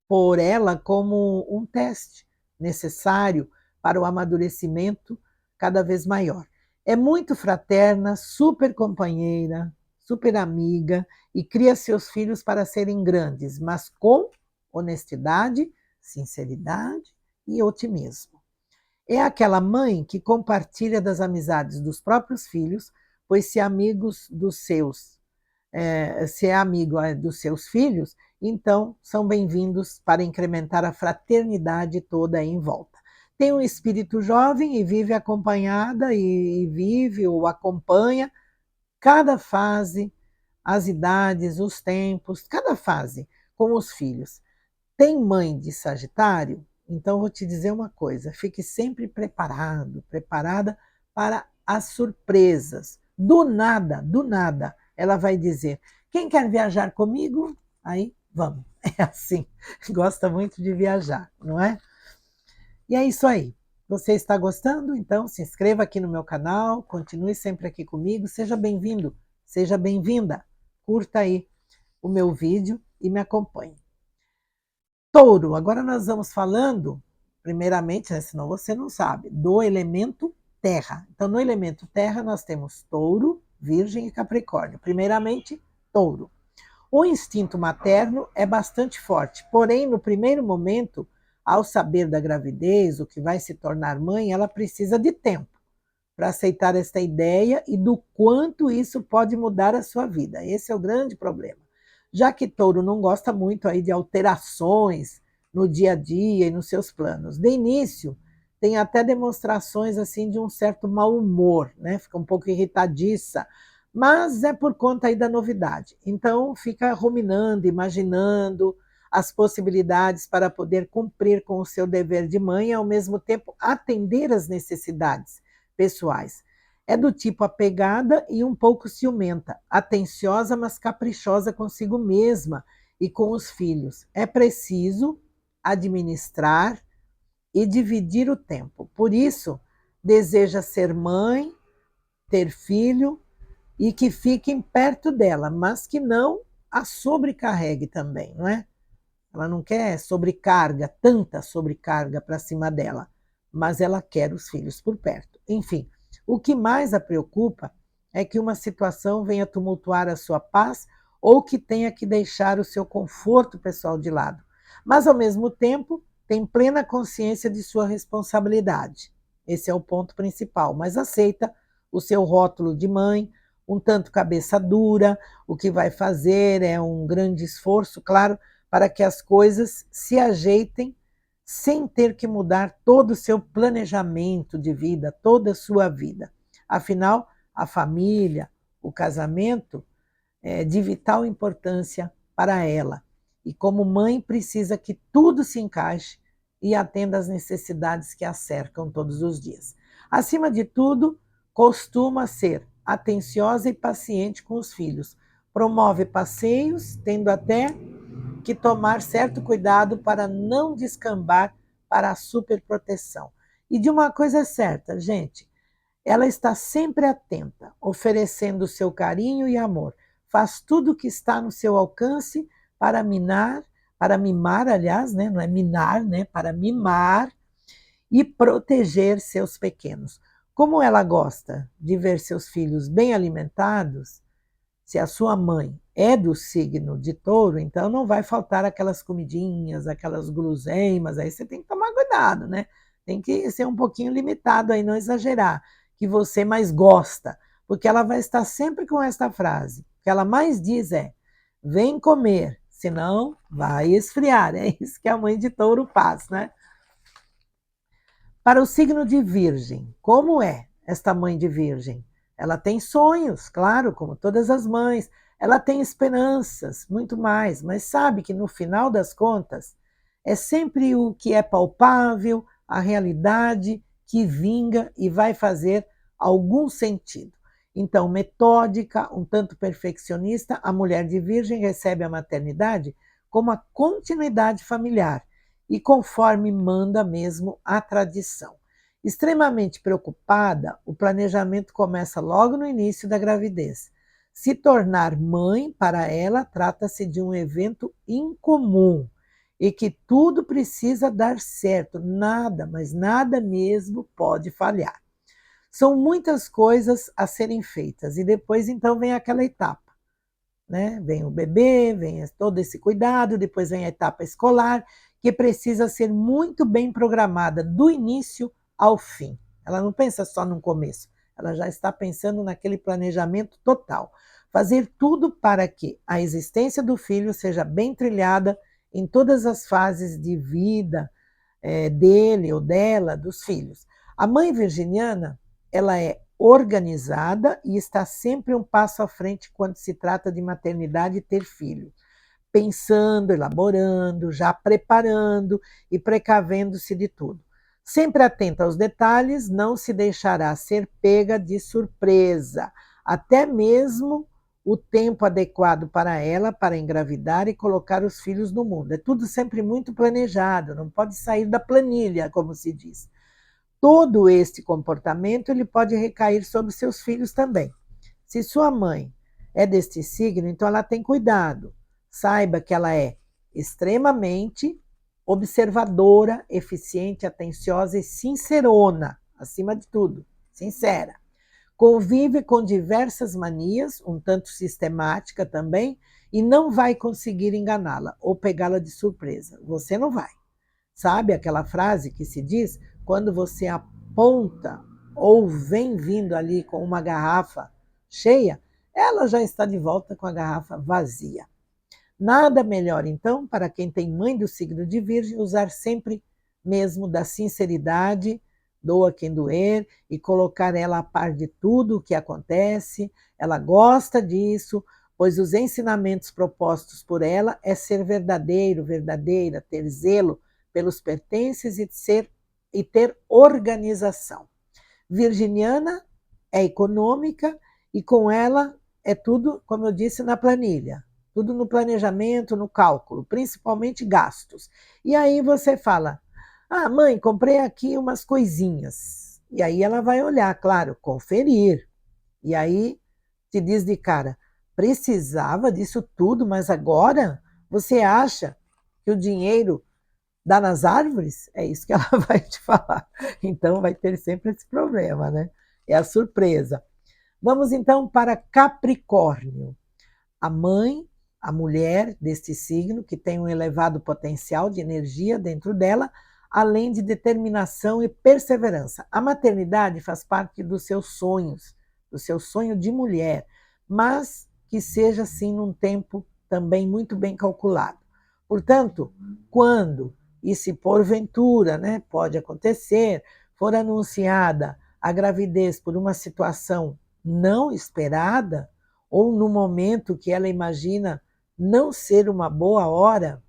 por ela como um teste necessário para o amadurecimento cada vez maior. É muito fraterna, super companheira, super amiga e cria seus filhos para serem grandes, mas com honestidade, sinceridade e otimismo. É aquela mãe que compartilha das amizades dos próprios filhos, pois se é amigo dos seus filhos, então são bem-vindos para incrementar a fraternidade toda aí em volta. Tem um espírito jovem e vive acompanhada e vive ou acompanha cada fase, as idades, os tempos, cada fase com os filhos. Tem mãe de Sagitário? Então vou te dizer uma coisa, fique sempre preparado, preparada para as surpresas. Do nada, ela vai dizer: quem quer viajar comigo? Aí vamos. É assim, gosta muito de viajar, não é? E é isso aí. Você está gostando? Então se inscreva aqui no meu canal, continue sempre aqui comigo, seja bem-vindo, seja bem-vinda. Curta aí o meu vídeo e me acompanhe. Touro, agora nós vamos falando, primeiramente, né, senão você não sabe, do elemento terra. Então, no elemento terra, nós temos touro, virgem e capricórnio. Primeiramente, touro. O instinto materno é bastante forte, porém, no primeiro momento, ao saber da gravidez, o que vai se tornar mãe, ela precisa de tempo para aceitar esta ideia e do quanto isso pode mudar a sua vida. Esse é o grande problema. Já que touro não gosta muito aí de alterações no dia a dia e nos seus planos. De início, tem até demonstrações assim de um certo mau humor, né? Fica um pouco irritadiça, mas é por conta aí da novidade. Então, fica ruminando, imaginando as possibilidades para poder cumprir com o seu dever de mãe e, ao mesmo tempo, atender às necessidades pessoais. É do tipo apegada e um pouco ciumenta, atenciosa, mas caprichosa consigo mesma e com os filhos. É preciso administrar e dividir o tempo. Por isso, deseja ser mãe, ter filho e que fiquem perto dela, mas que não a sobrecarregue também, não é? Ela não quer sobrecarga, tanta sobrecarga para cima dela, mas ela quer os filhos por perto. Enfim, o que mais a preocupa é que uma situação venha tumultuar a sua paz ou que tenha que deixar o seu conforto pessoal de lado. Mas, ao mesmo tempo, tem plena consciência de sua responsabilidade. Esse é o ponto principal, mas aceita o seu rótulo de mãe, um tanto cabeça dura, o que vai fazer é um grande esforço, claro, para que as coisas se ajeitem sem ter que mudar todo o seu planejamento de vida, toda a sua vida. Afinal, a família, o casamento é de vital importância para ela. E como mãe precisa que tudo se encaixe e atenda às necessidades que a cercam todos os dias. Acima de tudo, costuma ser atenciosa e paciente com os filhos. Promove passeios, tendo até que tomar certo cuidado para não descambar para a superproteção. E de uma coisa é certa, gente, ela está sempre atenta, oferecendo seu carinho e amor. Faz tudo o que está no seu alcance para mimar, aliás, né? Não é minar, né? Para mimar e proteger seus pequenos. Como ela gosta de ver seus filhos bem alimentados, se a sua mãe é do signo de touro, então não vai faltar aquelas comidinhas, aquelas guloseimas, aí você tem que tomar cuidado, né? Tem que ser um pouquinho limitado aí, não exagerar, que você mais gosta, porque ela vai estar sempre com esta frase. O que ela mais diz é: vem comer, senão vai esfriar. É isso que a mãe de touro faz, né? Para o signo de Virgem, como é esta mãe de Virgem? Ela tem sonhos, claro, como todas as mães. Ela tem esperanças, muito mais, mas sabe que no final das contas é sempre o que é palpável, a realidade que vinga e vai fazer algum sentido. Então, metódica, um tanto perfeccionista, a mulher de Virgem recebe a maternidade como a continuidade familiar e conforme manda mesmo a tradição. Extremamente preocupada, o planejamento começa logo no início da gravidez. Se tornar mãe, para ela, trata-se de um evento incomum e que tudo precisa dar certo, nada, mas nada mesmo pode falhar. São muitas coisas a serem feitas e depois então vem aquela etapa, né? Vem o bebê, vem todo esse cuidado, depois vem a etapa escolar, que precisa ser muito bem programada do início ao fim. Ela não pensa só no começo, ela já está pensando naquele planejamento total. Fazer tudo para que a existência do filho seja bem trilhada em todas as fases de vida dele ou dela, dos filhos. A mãe virginiana, ela é organizada e está sempre um passo à frente quando se trata de maternidade e ter filho, pensando, elaborando, já preparando e precavendo-se de tudo. Sempre atenta aos detalhes, não se deixará ser pega de surpresa, até mesmo o tempo adequado para ela para engravidar e colocar os filhos no mundo. É tudo sempre muito planejado, não pode sair da planilha, como se diz. Todo este comportamento ele pode recair sobre seus filhos também. Se sua mãe é deste signo, então ela tem cuidado. Saiba que ela é extremamente observadora, eficiente, atenciosa e sincerona, acima de tudo, sincera. Convive com diversas manias, um tanto sistemática também, e não vai conseguir enganá-la ou pegá-la de surpresa. Você não vai. Sabe aquela frase que se diz quando você aponta ou vem vindo ali com uma garrafa cheia, ela já está de volta com a garrafa vazia. Nada melhor, então, para quem tem mãe do signo de Virgem, usar sempre mesmo da sinceridade, doa quem doer, e colocar ela a par de tudo o que acontece. Ela gosta disso, pois os ensinamentos propostos por ela é ser verdadeiro, verdadeira, ter zelo pelos pertences e ter organização. Virginiana é econômica e com ela é tudo, como eu disse, na planilha. Tudo no planejamento, no cálculo, principalmente gastos. E aí você fala, mãe, comprei aqui umas coisinhas. E aí ela vai olhar, claro, conferir. E aí te diz de cara, precisava disso tudo, mas agora você acha que o dinheiro dá nas árvores? É isso que ela vai te falar. Então vai ter sempre esse problema, né? É a surpresa. Vamos então para Capricórnio. A mãe, a mulher deste signo, que tem um elevado potencial de energia dentro dela, além de determinação e perseverança. A maternidade faz parte dos seus sonhos, do seu sonho de mulher, mas que seja assim num tempo também muito bem calculado. Portanto, quando e se porventura, né, pode acontecer, for anunciada a gravidez por uma situação não esperada, ou no momento que ela imagina não ser uma boa hora,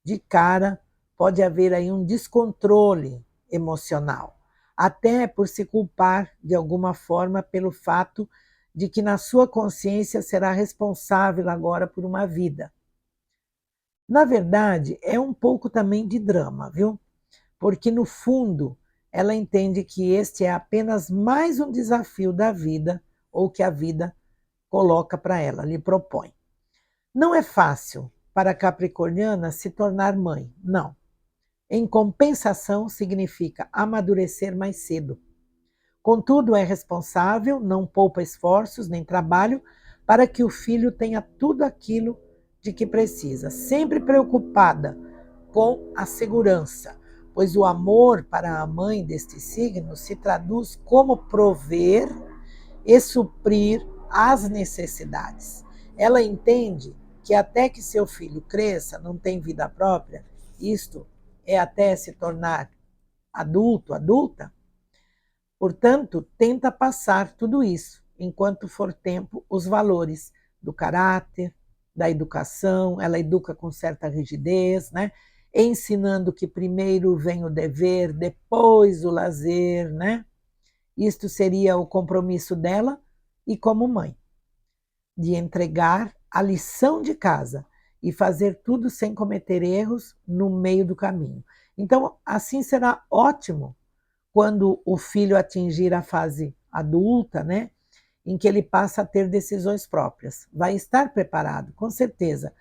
de cara pode haver aí um descontrole emocional, até por se culpar de alguma forma pelo fato de que na sua consciência será responsável agora por uma vida. Na verdade, é um pouco também de drama, viu? Porque no fundo ela entende que este é apenas mais um desafio da vida ou que a vida coloca para ela, lhe propõe. Não é fácil para a capricorniana se tornar mãe, não. Em compensação, significa amadurecer mais cedo. Contudo, é responsável, não poupa esforços nem trabalho para que o filho tenha tudo aquilo de que precisa, sempre preocupada com a segurança, pois o amor para a mãe deste signo se traduz como prover e suprir as necessidades. Ela entende que até que seu filho cresça, não tem vida própria, isto é até se tornar adulto, adulta, portanto, tenta passar tudo isso, enquanto for tempo, os valores do caráter, da educação, ela educa com certa rigidez, né? Ensinando que primeiro vem o dever, depois o lazer, né? Isto seria o compromisso dela e como mãe, de entregar a lição de casa e fazer tudo sem cometer erros no meio do caminho. Então, assim será ótimo quando o filho atingir a fase adulta, né, em que ele passa a ter decisões próprias. Vai estar preparado, com certeza.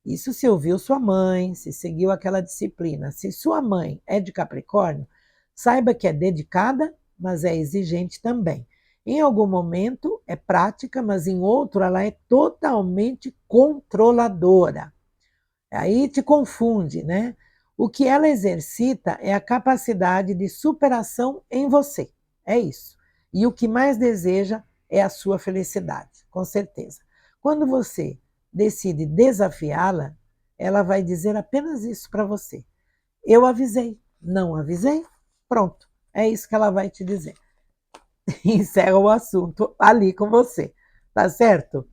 Isso se ouviu sua mãe, se seguiu aquela disciplina. Se sua mãe é de Capricórnio, saiba que é dedicada, mas é exigente também. Em algum momento é prática, mas em outro ela é totalmente controladora. Aí te confunde, né? O que ela exercita é a capacidade de superação em você. É isso. E o que mais deseja é a sua felicidade, com certeza. Quando você decide desafiá-la, ela vai dizer apenas isso para você. Eu avisei, não avisei? Pronto, é isso que ela vai te dizer. Encerra o assunto ali com você, tá certo?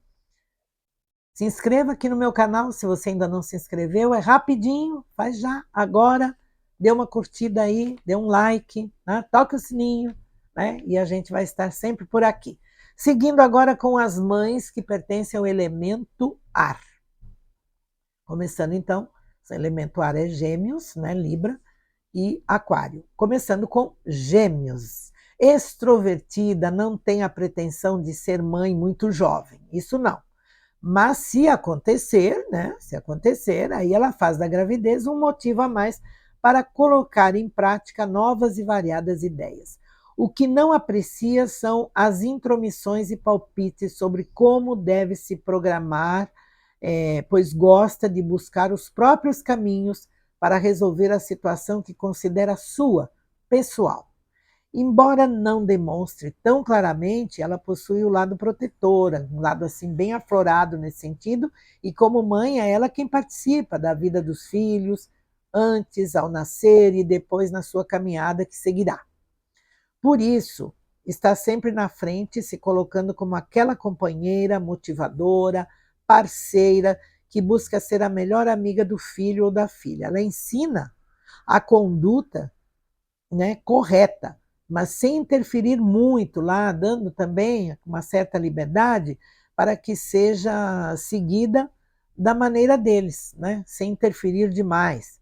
Se inscreva aqui no meu canal se você ainda não se inscreveu, é rapidinho, faz já, agora, dê uma curtida aí, dê um like, né? Toque o sininho, né? E a gente vai estar sempre por aqui. Seguindo agora com as mães que pertencem ao elemento ar. Começando então, o elemento ar é Gêmeos, né, Libra e Aquário. Começando com Gêmeos. Extrovertida, não tem a pretensão de ser mãe muito jovem, isso não. Mas se acontecer, né, se acontecer, aí ela faz da gravidez um motivo a mais para colocar em prática novas e variadas ideias. O que não aprecia são as intromissões e palpites sobre como deve se programar, pois gosta de buscar os próprios caminhos para resolver a situação que considera sua, pessoal. Embora não demonstre tão claramente, ela possui o lado protetor, um lado assim bem aflorado nesse sentido, e como mãe é ela quem participa da vida dos filhos, antes, ao nascer e depois na sua caminhada que seguirá. Por isso, está sempre na frente, se colocando como aquela companheira motivadora, parceira, que busca ser a melhor amiga do filho ou da filha. Ela ensina a conduta, né, correta, mas sem interferir muito lá, dando também uma certa liberdade para que seja seguida da maneira deles, né, sem interferir demais.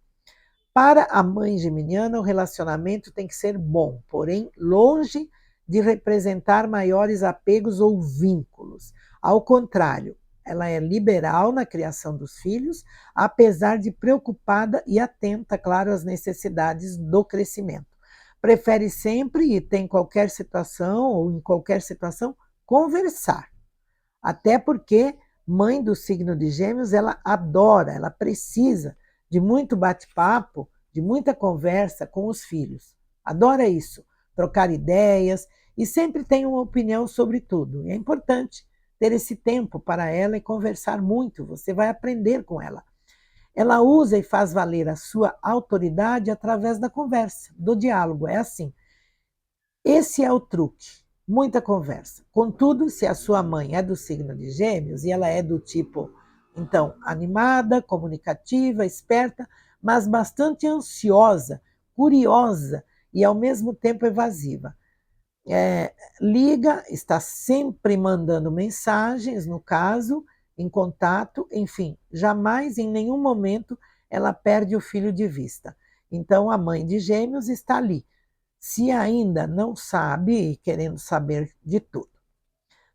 Para a mãe geminiana, o relacionamento tem que ser bom, porém longe de representar maiores apegos ou vínculos. Ao contrário, ela é liberal na criação dos filhos, apesar de preocupada e atenta, claro, às necessidades do crescimento. Prefere sempre e tem qualquer situação ou em qualquer situação conversar. Até porque mãe do signo de Gêmeos, ela adora, ela precisa de muito bate-papo, de muita conversa com os filhos. Adora isso, trocar ideias e sempre tem uma opinião sobre tudo. E é importante ter esse tempo para ela e conversar muito, você vai aprender com ela. Ela usa e faz valer a sua autoridade através da conversa, do diálogo, é assim. Esse é o truque, muita conversa. Contudo, se a sua mãe é do signo de Gêmeos e ela é do tipo, então, animada, comunicativa, esperta, mas bastante ansiosa, curiosa e ao mesmo tempo evasiva. Liga, está sempre mandando mensagens, no caso, em contato, enfim, jamais em nenhum momento ela perde o filho de vista. Então, a mãe de Gêmeos está ali, se ainda não sabe, querendo saber de tudo.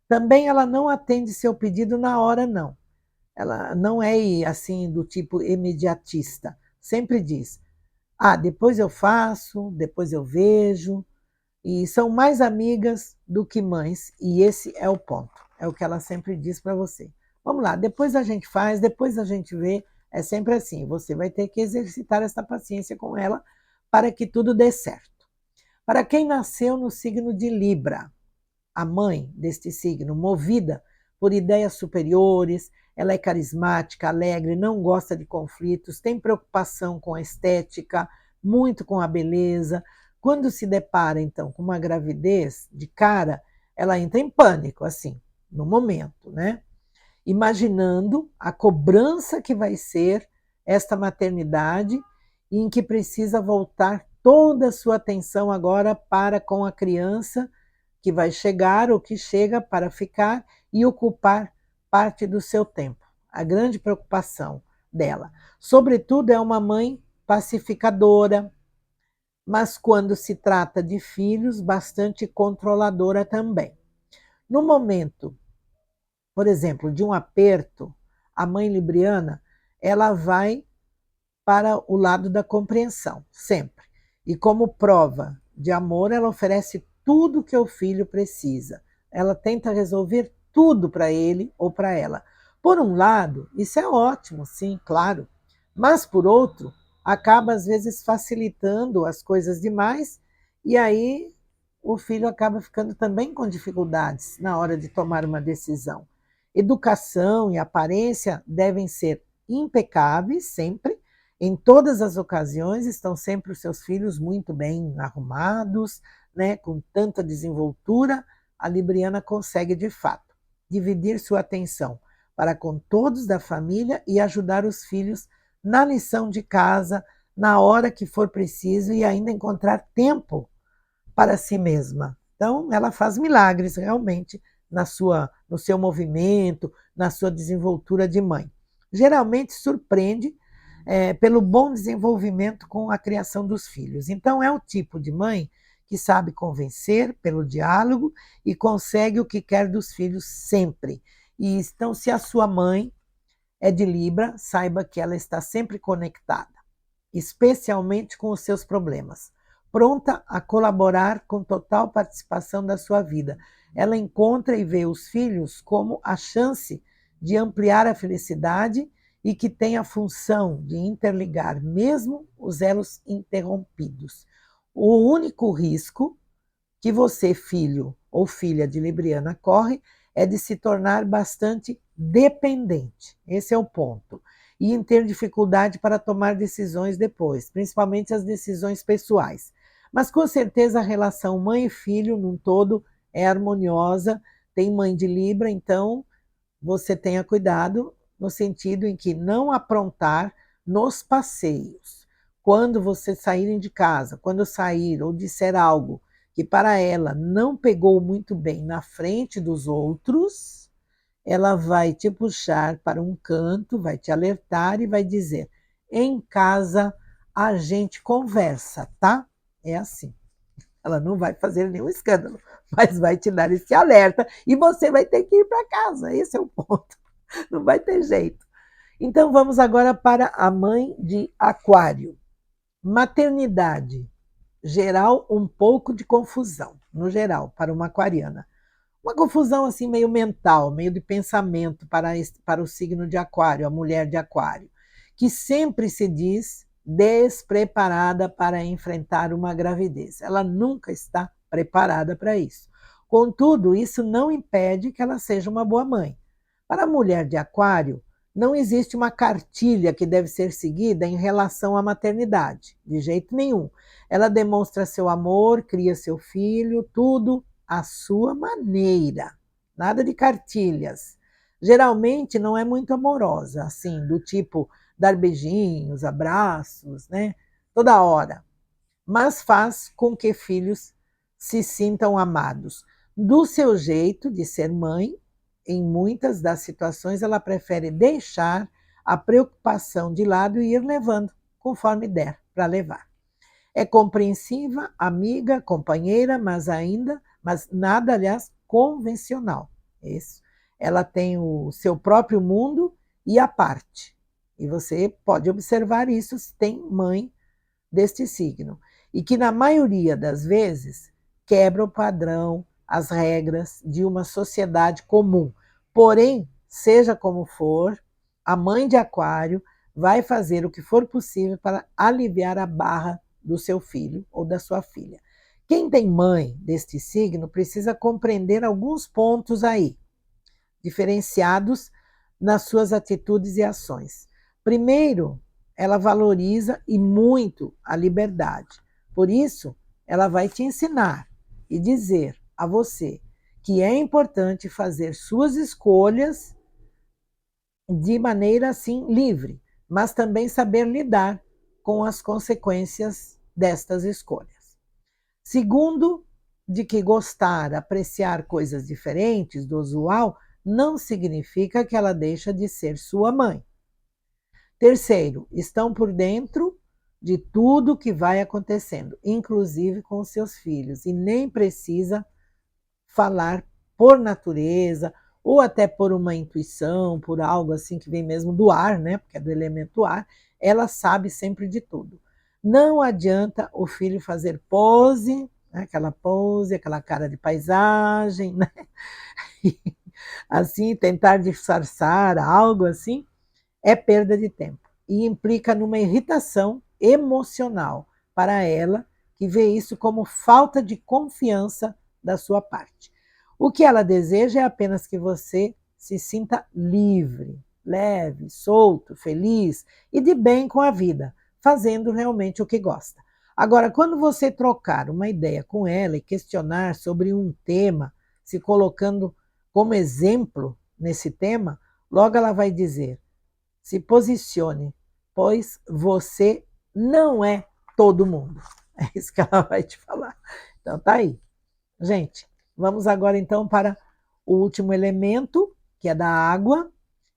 Também ela não atende seu pedido na hora, não. Ela não é assim do tipo imediatista. Sempre diz: ah, depois eu faço, depois eu vejo. E são mais amigas do que mães, e esse é o ponto. É o que ela sempre diz para você. Vamos lá, depois a gente faz, depois a gente vê. É sempre assim. Você vai ter que exercitar essa paciência com ela para que tudo dê certo. Para quem nasceu no signo de Libra, a mãe deste signo, movida por ideias superiores, ela é carismática, alegre, não gosta de conflitos, tem preocupação com a estética, muito com a beleza. Quando se depara, então, com uma gravidez de cara, ela entra em pânico, assim, no momento, né? Imaginando a cobrança que vai ser esta maternidade e em que precisa voltar toda a sua atenção agora para com a criança que vai chegar ou que chega para ficar e ocupar parte do seu tempo. A grande preocupação dela. Sobretudo, é uma mãe pacificadora, mas quando se trata de filhos, bastante controladora também. No momento, por exemplo, de um aperto, a mãe libriana, ela vai para o lado da compreensão, sempre. E como prova de amor, ela oferece tudo que o filho precisa. Ela tenta resolver tudo para ele ou para ela. Por um lado, isso é ótimo, sim, claro. Mas por outro, acaba às vezes facilitando as coisas demais e aí o filho acaba ficando também com dificuldades na hora de tomar uma decisão. Educação e aparência devem ser impecáveis sempre. Em todas as ocasiões estão sempre os seus filhos muito bem arrumados, né, com tanta desenvoltura. A libriana consegue, de fato, dividir sua atenção para com todos da família e ajudar os filhos na lição de casa, na hora que for preciso e ainda encontrar tempo para si mesma. Então, ela faz milagres realmente no seu movimento, na sua desenvoltura de mãe. Geralmente surpreende pelo bom desenvolvimento com a criação dos filhos. Então, é o tipo de mãe que sabe convencer pelo diálogo e consegue o que quer dos filhos sempre. E então, se a sua mãe é de Libra, saiba que ela está sempre conectada, especialmente com os seus problemas, pronta a colaborar com total participação da sua vida. Ela encontra e vê os filhos como a chance de ampliar a felicidade e que tem a função de interligar mesmo os elos interrompidos. O único risco que você, filho ou filha de Libriana, corre é de se tornar bastante dependente. Esse é o ponto. E em ter dificuldade para tomar decisões depois, principalmente as decisões pessoais. Mas com certeza a relação mãe e filho num todo é harmoniosa. Tem mãe de Libra, então você tenha cuidado no sentido em que não aprontar nos passeios. Quando vocês saírem de casa, quando sair ou disser algo que para ela não pegou muito bem na frente dos outros, ela vai te puxar para um canto, vai te alertar e vai dizer: em casa a gente conversa, tá? É assim. Ela não vai fazer nenhum escândalo, mas vai te dar esse alerta e você vai ter que ir para casa. Esse é o ponto. Não vai ter jeito. Então vamos agora para a mãe de Aquário. Maternidade. Geral, um pouco de confusão, no geral, para uma aquariana. Uma confusão assim meio mental, meio de pensamento para o signo de Aquário, a mulher de Aquário, que sempre se diz despreparada para enfrentar uma gravidez. Ela nunca está preparada para isso. Contudo, isso não impede que ela seja uma boa mãe. Para a mulher de Aquário, não existe uma cartilha que deve ser seguida em relação à maternidade, de jeito nenhum. Ela demonstra seu amor, cria seu filho, tudo à sua maneira. Nada de cartilhas. Geralmente não é muito amorosa, assim, do tipo dar beijinhos, abraços, né? Toda hora. Mas faz com que filhos se sintam amados. Do seu jeito de ser mãe, em muitas das situações, ela prefere deixar a preocupação de lado e ir levando, conforme der para levar. É compreensiva, amiga, companheira, mas nada, aliás, convencional. Isso. Ela tem o seu próprio mundo e a parte. E você pode observar isso se tem mãe deste signo. E que, na maioria das vezes, quebra o padrão, as regras de uma sociedade comum. Porém, seja como for, a mãe de Aquário vai fazer o que for possível para aliviar a barra do seu filho ou da sua filha. Quem tem mãe deste signo precisa compreender alguns pontos aí, diferenciados nas suas atitudes e ações. Primeiro, ela valoriza e muito a liberdade. Por isso, ela vai te ensinar e dizer a você que é importante fazer suas escolhas de maneira assim livre, mas também saber lidar com as consequências destas escolhas. Segundo, de que gostar, apreciar coisas diferentes do usual não significa que ela deixa de ser sua mãe. Terceiro, estão por dentro de tudo que vai acontecendo, inclusive com os seus filhos, e nem precisa falar por natureza, ou até por uma intuição, por algo assim que vem mesmo do ar, né? Porque é do elemento ar, ela sabe sempre de tudo. Não adianta o filho fazer pose, né? Aquela pose, aquela cara de paisagem, né? Assim, tentar disfarçar algo assim, é perda de tempo e implica numa irritação emocional para ela, que vê isso como falta de confiança da sua parte. O que ela deseja é apenas que você se sinta livre, leve, solto, feliz e de bem com a vida, fazendo realmente o que gosta. Agora, quando você trocar uma ideia com ela e questionar sobre um tema, se colocando como exemplo nesse tema, logo ela vai dizer: se posicione, pois você não é todo mundo. É isso que ela vai te falar. Então tá aí. Gente, vamos agora então para O último elemento, que é da água,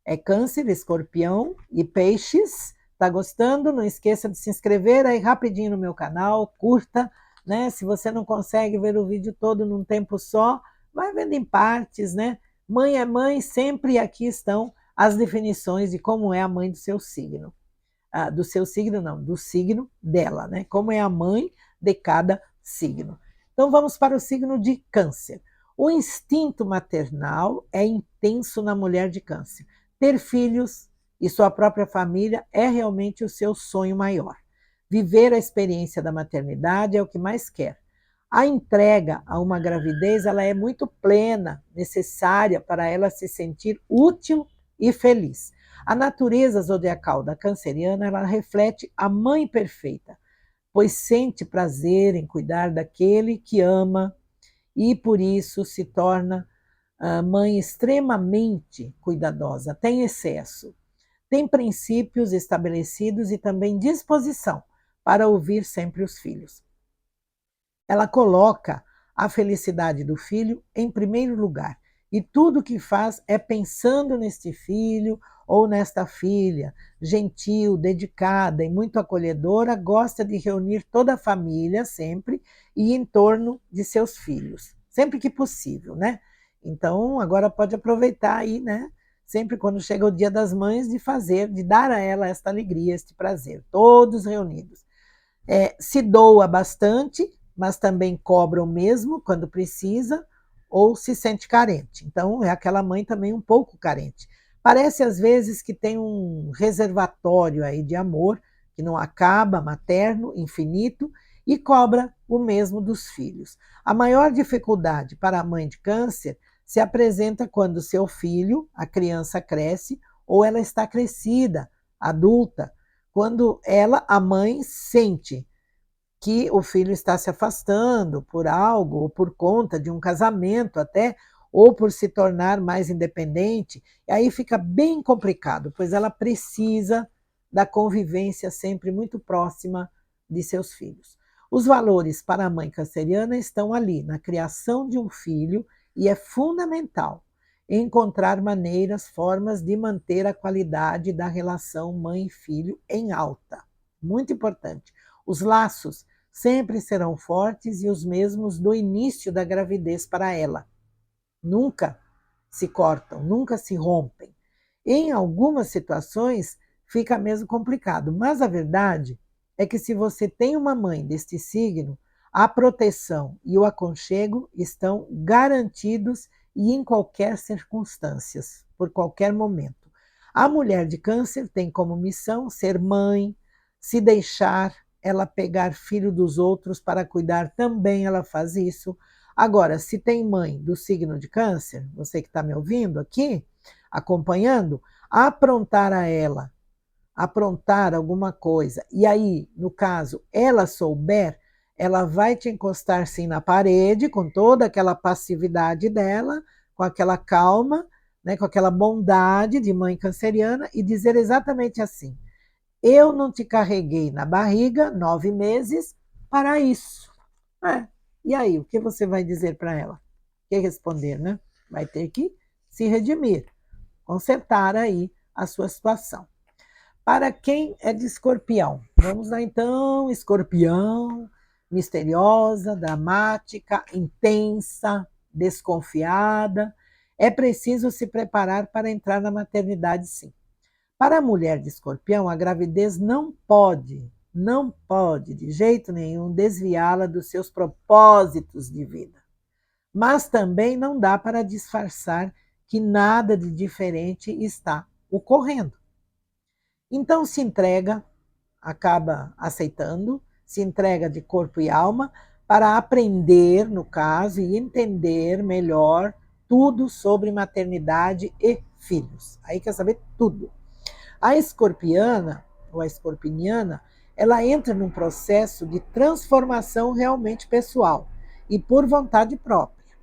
é Câncer, Escorpião e Peixes. Tá gostando? Não esqueça de se inscrever aí rapidinho no meu canal, curta, né? Se você não consegue ver o vídeo todo num tempo só, vai vendo em partes, né? Mãe é mãe, sempre aqui estão as definições de como é a mãe do seu signo. Ah, do seu signo não, do signo dela, né? Como é a mãe de cada signo. Então vamos para o signo de Câncer. O instinto maternal é intenso na mulher de Câncer. Ter filhos e sua própria família é realmente o seu sonho maior. Viver a experiência da maternidade é o que mais quer. A entrega a uma gravidez, ela é muito plena, necessária para ela se sentir útil e feliz. A natureza zodiacal da canceriana, ela reflete a mãe perfeita, pois sente prazer em cuidar daquele que ama e por isso se torna a mãe extremamente cuidadosa, tem excesso, tem princípios estabelecidos e também disposição para ouvir sempre os filhos. Ela coloca a felicidade do filho em primeiro lugar. E tudo que faz é pensando neste filho ou nesta filha, gentil, dedicada e muito acolhedora, gosta de reunir toda a família sempre e em torno de seus filhos, sempre que possível, né? Então, agora pode aproveitar aí, né? Sempre quando chega o Dia das Mães, de fazer, de dar a ela esta alegria, este prazer, todos reunidos. Se doa bastante, mas também cobra o mesmo quando precisa ou se sente carente. Então, é aquela mãe também um pouco carente. Parece às vezes que tem um reservatório aí de amor que não acaba, materno, infinito, e cobra o mesmo dos filhos. A maior dificuldade para a mãe de Câncer se apresenta quando seu filho, a criança, cresce ou ela está crescida, adulta, quando ela, a mãe, sente que o filho está se afastando por algo, ou por conta de um casamento até, ou por se tornar mais independente, e aí fica bem complicado, pois ela precisa da convivência sempre muito próxima de seus filhos. Os valores para a mãe canceriana estão ali, na criação de um filho, e é fundamental encontrar maneiras, formas de manter a qualidade da relação mãe e filho em alta. Muito importante. Os laços sempre serão fortes e os mesmos do início da gravidez para ela. Nunca se cortam, nunca se rompem. Em algumas situações fica mesmo complicado, mas a verdade é que se você tem uma mãe deste signo, a proteção e o aconchego estão garantidos e em qualquer circunstância, por qualquer momento. A mulher de Câncer tem como missão ser mãe, se deixar ela pegar filho dos outros para cuidar também, ela faz isso. Agora, se tem mãe do signo de Câncer, você que está me ouvindo aqui, acompanhando, aprontar a ela, aprontar alguma coisa, e aí, no caso, ela souber, ela vai te encostar sim na parede, com toda aquela passividade dela, com aquela calma, né, com aquela bondade de mãe canceriana, e dizer exatamente assim: eu não te carreguei na barriga 9 meses para isso. E aí, o que você vai dizer para ela? O que responder, né? Vai ter que se redimir, consertar aí a sua situação. Para quem é de Escorpião, vamos lá então, Escorpião, misteriosa, dramática, intensa, desconfiada, é preciso se preparar para entrar na maternidade, sim. Para a mulher de Escorpião, a gravidez não pode de jeito nenhum desviá-la dos seus propósitos de vida. Mas também não dá para disfarçar que nada de diferente está ocorrendo. Então se entrega, acaba aceitando, se entrega de corpo e alma para aprender, no caso, e entender melhor tudo sobre maternidade e filhos. Aí quer saber tudo. A escorpiana, ou a escorpiniana, ela entra num processo de transformação realmente pessoal e por vontade própria.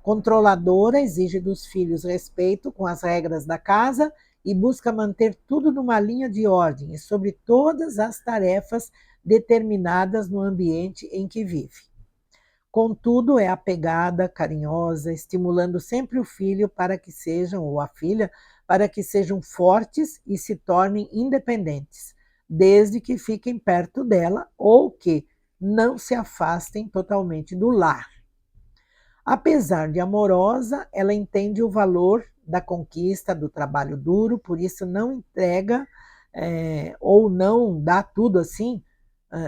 Controladora, exige dos filhos respeito com as regras da casa e busca manter tudo numa linha de ordem e sobre todas as tarefas determinadas no ambiente em que vive. Contudo, é apegada, carinhosa, estimulando sempre o filho para que sejam, ou a filha, para que sejam fortes e se tornem independentes, desde que fiquem perto dela ou que não se afastem totalmente do lar. Apesar de amorosa, ela entende o valor da conquista, do trabalho duro, por isso não entrega ou não dá tudo assim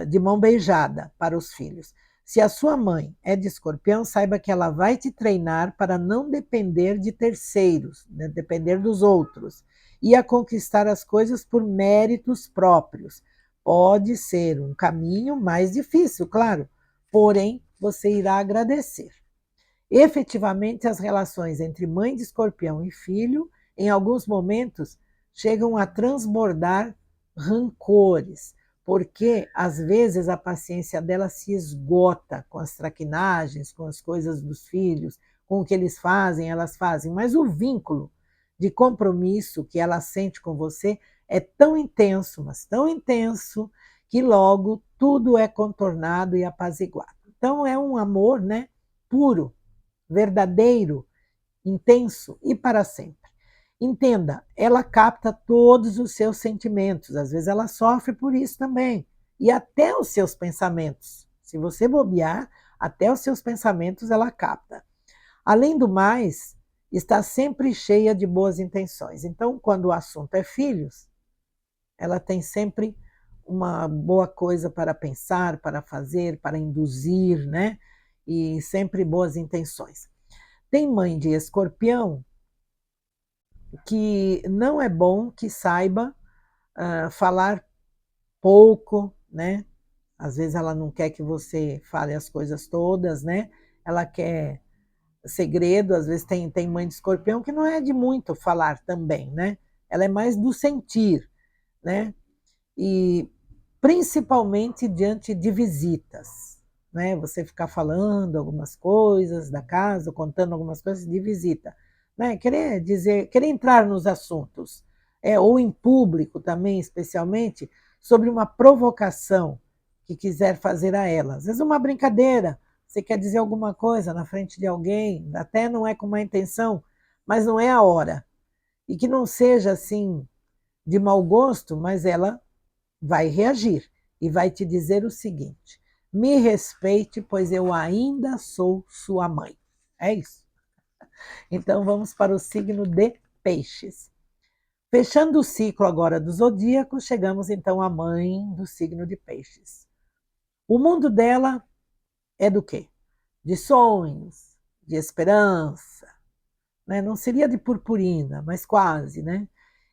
de mão beijada para os filhos. Se a sua mãe é de escorpião, saiba que ela vai te treinar para não depender de terceiros, né, depender dos outros, e a conquistar as coisas por méritos próprios. Pode ser um caminho mais difícil, claro, porém você irá agradecer. Efetivamente, as relações entre mãe de escorpião e filho, em alguns momentos, chegam a transbordar rancores, porque às vezes a paciência dela se esgota com as traquinagens, com as coisas dos filhos, com o que eles fazem, elas fazem, mas o vínculo de compromisso que ela sente com você é tão intenso, mas tão intenso, que logo tudo é contornado e apaziguado. Então é um amor, né, puro, verdadeiro, intenso e para sempre. Entenda, ela capta todos os seus sentimentos, às vezes ela sofre por isso também, e até os seus pensamentos. Se você bobear, até os seus pensamentos ela capta. Além do mais, está sempre cheia de boas intenções. Então, quando o assunto é filhos, ela tem sempre uma boa coisa para pensar, para fazer, para induzir, né? E sempre boas intenções. Tem mãe de escorpião que não é bom que saiba falar pouco, né? Às vezes ela não quer que você fale as coisas todas, né? Ela quer segredo, às vezes tem mãe de escorpião que não é de muito falar também, né? Ela é mais do sentir, né? E principalmente diante de visitas, né? Você ficar falando algumas coisas da casa, contando algumas coisas de visita, né? Querer dizer, querer entrar nos assuntos, ou em público também, especialmente, sobre uma provocação que quiser fazer a ela. Às vezes uma brincadeira, você quer dizer alguma coisa na frente de alguém, até não é com má intenção, mas não é a hora. E que não seja assim de mau gosto, mas ela vai reagir e vai te dizer o seguinte: me respeite, pois eu ainda sou sua mãe. É isso. Então vamos para o signo de Peixes. Fechando o ciclo agora do zodíaco, chegamos então à mãe do signo de Peixes. O mundo dela é do quê? De sonhos, de esperança, né? Não seria de purpurina, mas quase, né?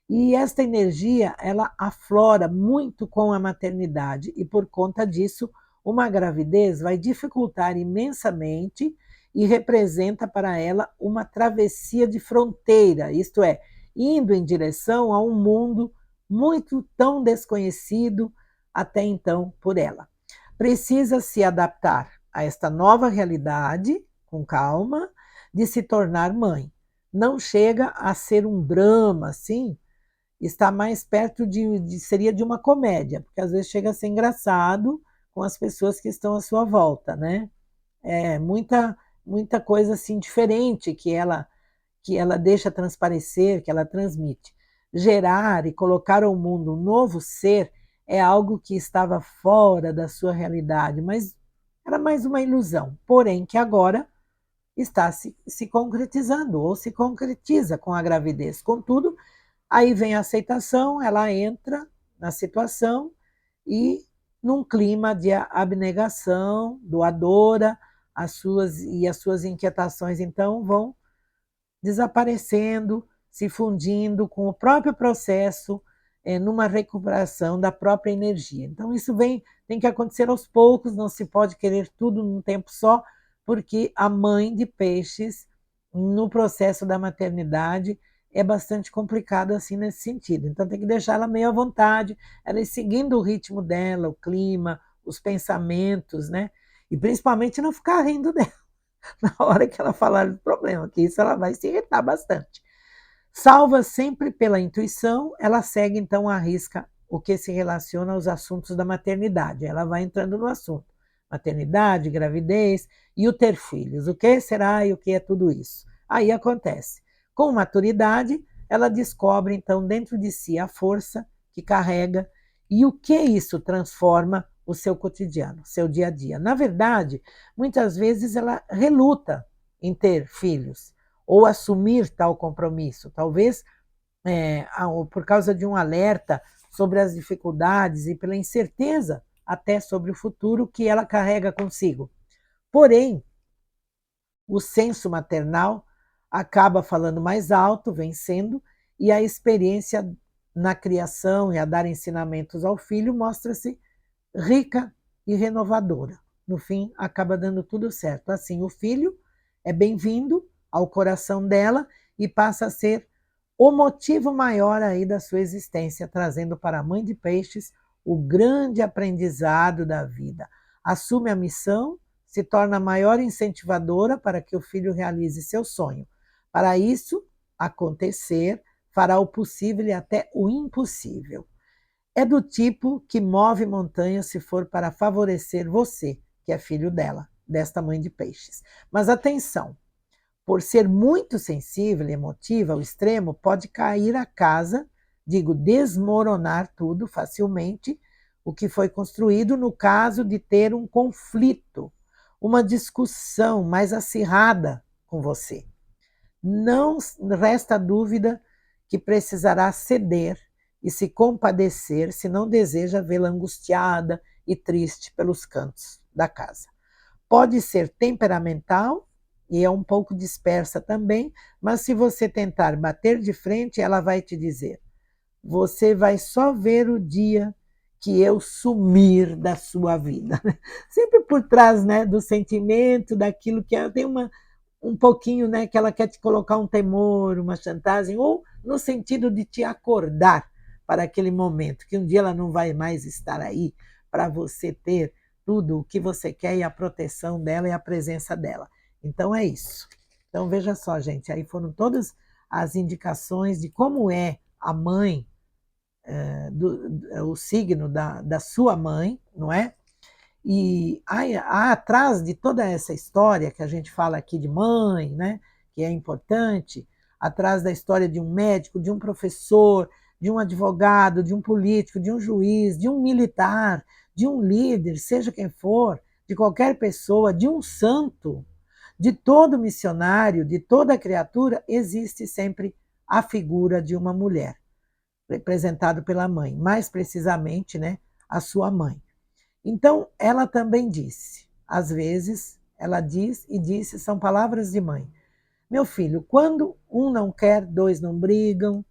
E esta energia, ela aflora muito com a maternidade e por conta disso, uma gravidez vai dificultar imensamente e representa para ela uma travessia de fronteira, isto é, indo em direção a um mundo muito tão desconhecido até então por ela. Precisa se adaptar a esta nova realidade com calma de se tornar mãe. Não chega a ser um drama assim, está mais perto seria de uma comédia, porque às vezes chega a ser engraçado com as pessoas que estão à sua volta, né? É muita coisa assim diferente que ela deixa transparecer, que ela transmite. Gerar e colocar ao mundo um novo ser é algo que estava fora da sua realidade, mas era mais uma ilusão, porém que agora está se concretizando ou se concretiza com a gravidez. Contudo, aí vem a aceitação, ela entra na situação e num clima de abnegação, doadora, as suas inquietações então vão desaparecendo, se fundindo com o próprio processo, numa recuperação da própria energia. Então isso tem que acontecer aos poucos, não se pode querer tudo num tempo só, porque a mãe de peixes, no processo da maternidade, é bastante complicado assim nesse sentido. Então tem que deixar ela meio à vontade, ela ir seguindo o ritmo dela, o clima, os pensamentos, né? E principalmente não ficar rindo dela na hora que ela falar do problema, que isso ela vai se irritar bastante. Salva sempre pela intuição, ela segue então à risca o que se relaciona aos assuntos da maternidade. Ela vai entrando no assunto. maternidade, gravidez e o ter filhos. O que será e o que é tudo isso? Aí acontece. Com maturidade, ela descobre então dentro de si a força que carrega e o que isso transforma o seu cotidiano, seu dia a dia. Na verdade, muitas vezes ela reluta em ter filhos ou assumir tal compromisso, talvez por causa de um alerta sobre as dificuldades e pela incerteza até sobre o futuro que ela carrega consigo. Porém, o senso maternal acaba falando mais alto, vencendo, e a experiência na criação e a dar ensinamentos ao filho mostra-se rica e renovadora. No fim, acaba dando tudo certo. Assim, o filho é bem-vindo ao coração dela e passa a ser o motivo maior aí da sua existência, trazendo para a mãe de peixes o grande aprendizado da vida. Assume a missão, se torna a maior incentivadora para que o filho realize seu sonho. Para isso acontecer, fará o possível e até o impossível. É do tipo que move montanhas se for para favorecer você, que é filho dela, desta mãe de peixes. Mas atenção, por ser muito sensível e emotiva ao extremo, pode cair a casa, digo, desmoronar tudo facilmente, o que foi construído no caso de ter um conflito, uma discussão mais acirrada com você. Não resta dúvida que precisará ceder e se compadecer se não deseja vê-la angustiada e triste pelos cantos da casa. Pode ser temperamental e é um pouco dispersa também, mas se você tentar bater de frente, ela vai te dizer: você vai só ver o dia que eu sumir da sua vida. Sempre por trás, né, do sentimento, daquilo que ela tem um pouquinho, né, que ela quer te colocar um temor, uma chantagem, ou no sentido de te acordar para aquele momento, que um dia ela não vai mais estar aí para você ter tudo o que você quer e a proteção dela e a presença dela. Então é isso. Então veja só, gente, aí foram todas as indicações de como é a mãe, o signo da sua mãe, não é? E há atrás de toda essa história que a gente fala aqui de mãe, né, que é importante, atrás da história de um médico, de um professor, de um advogado, de um político, de um juiz, de um militar, de um líder, seja quem for, de qualquer pessoa, de um santo, de todo missionário, de toda criatura, existe sempre a figura de uma mulher, representado pela mãe, mais precisamente, né, a sua mãe. Então, ela também disse, às vezes, ela diz e disse, são palavras de mãe. Meu filho, quando um não quer, dois não brigam,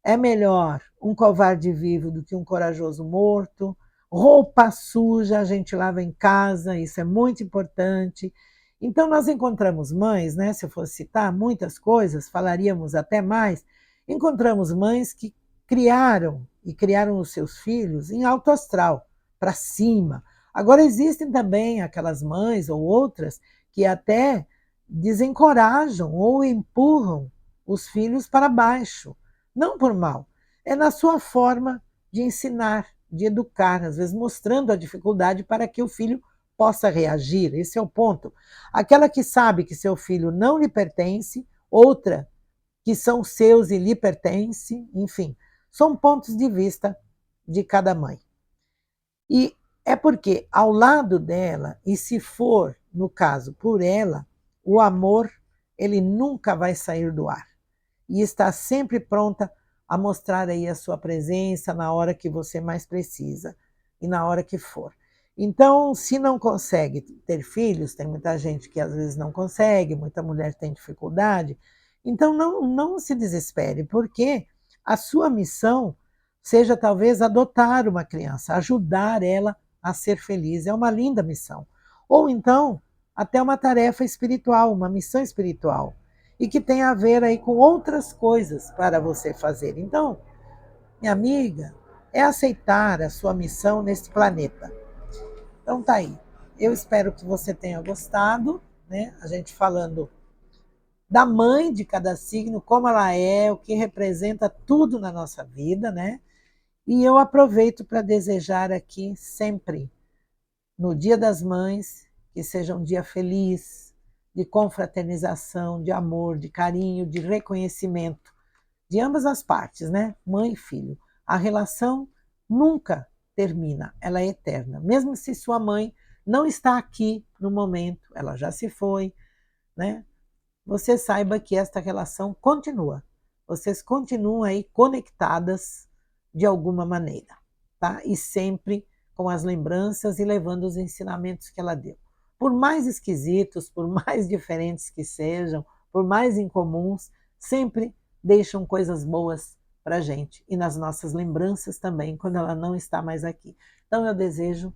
é melhor um covarde vivo do que um corajoso morto, roupa suja a gente lava em casa, isso é muito importante. Então, nós encontramos mães, né, se eu fosse citar muitas coisas, falaríamos até mais, encontramos mães que criaram e criaram os seus filhos em alto astral, para cima. Agora, existem também aquelas mães ou outras que até desencorajam ou empurram os filhos para baixo, não por mal, é na sua forma de ensinar, de educar, às vezes mostrando a dificuldade para que o filho possa reagir. Esse é o ponto. Aquela que sabe que seu filho não lhe pertence, outra que são seus e lhe pertence, enfim, são pontos de vista de cada mãe. E é porque ao lado dela, e se for, no caso, por ela, o amor, ele nunca vai sair do ar. E está sempre pronta a mostrar aí a sua presença na hora que você mais precisa e na hora que for. Então, se não consegue ter filhos, tem muita gente que às vezes não consegue, muita mulher tem dificuldade, então não se desespere, porque a sua missão seja talvez adotar uma criança, ajudar ela a ser feliz. É uma linda missão. Ou então, até uma tarefa espiritual, uma missão espiritual, e que tem a ver aí com outras coisas para você fazer. Então, minha amiga, é aceitar a sua missão neste planeta. Então tá aí. Eu espero que você tenha gostado, né? A gente falando da mãe de cada signo, como ela é, o que representa tudo na nossa vida, né? E eu aproveito para desejar aqui sempre no Dia das Mães, que seja um dia feliz, de confraternização, de amor, de carinho, de reconhecimento, de ambas as partes, né? Mãe e filho. A relação nunca termina, ela é eterna. Mesmo se sua mãe não está aqui no momento, ela já se foi, né? Você saiba que esta relação continua. Vocês continuam aí conectadas de alguma maneira, tá? E sempre com as lembranças e levando os ensinamentos que ela deu. Por mais esquisitos, por mais diferentes que sejam, por mais incomuns, sempre deixam coisas boas para a gente e nas nossas lembranças também, quando ela não está mais aqui. Então eu desejo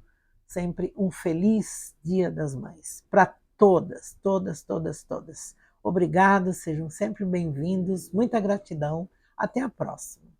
sempre um feliz Dia das Mães para todas, todas, todas, todas. Obrigado, sejam sempre bem-vindos, muita gratidão, até a próxima.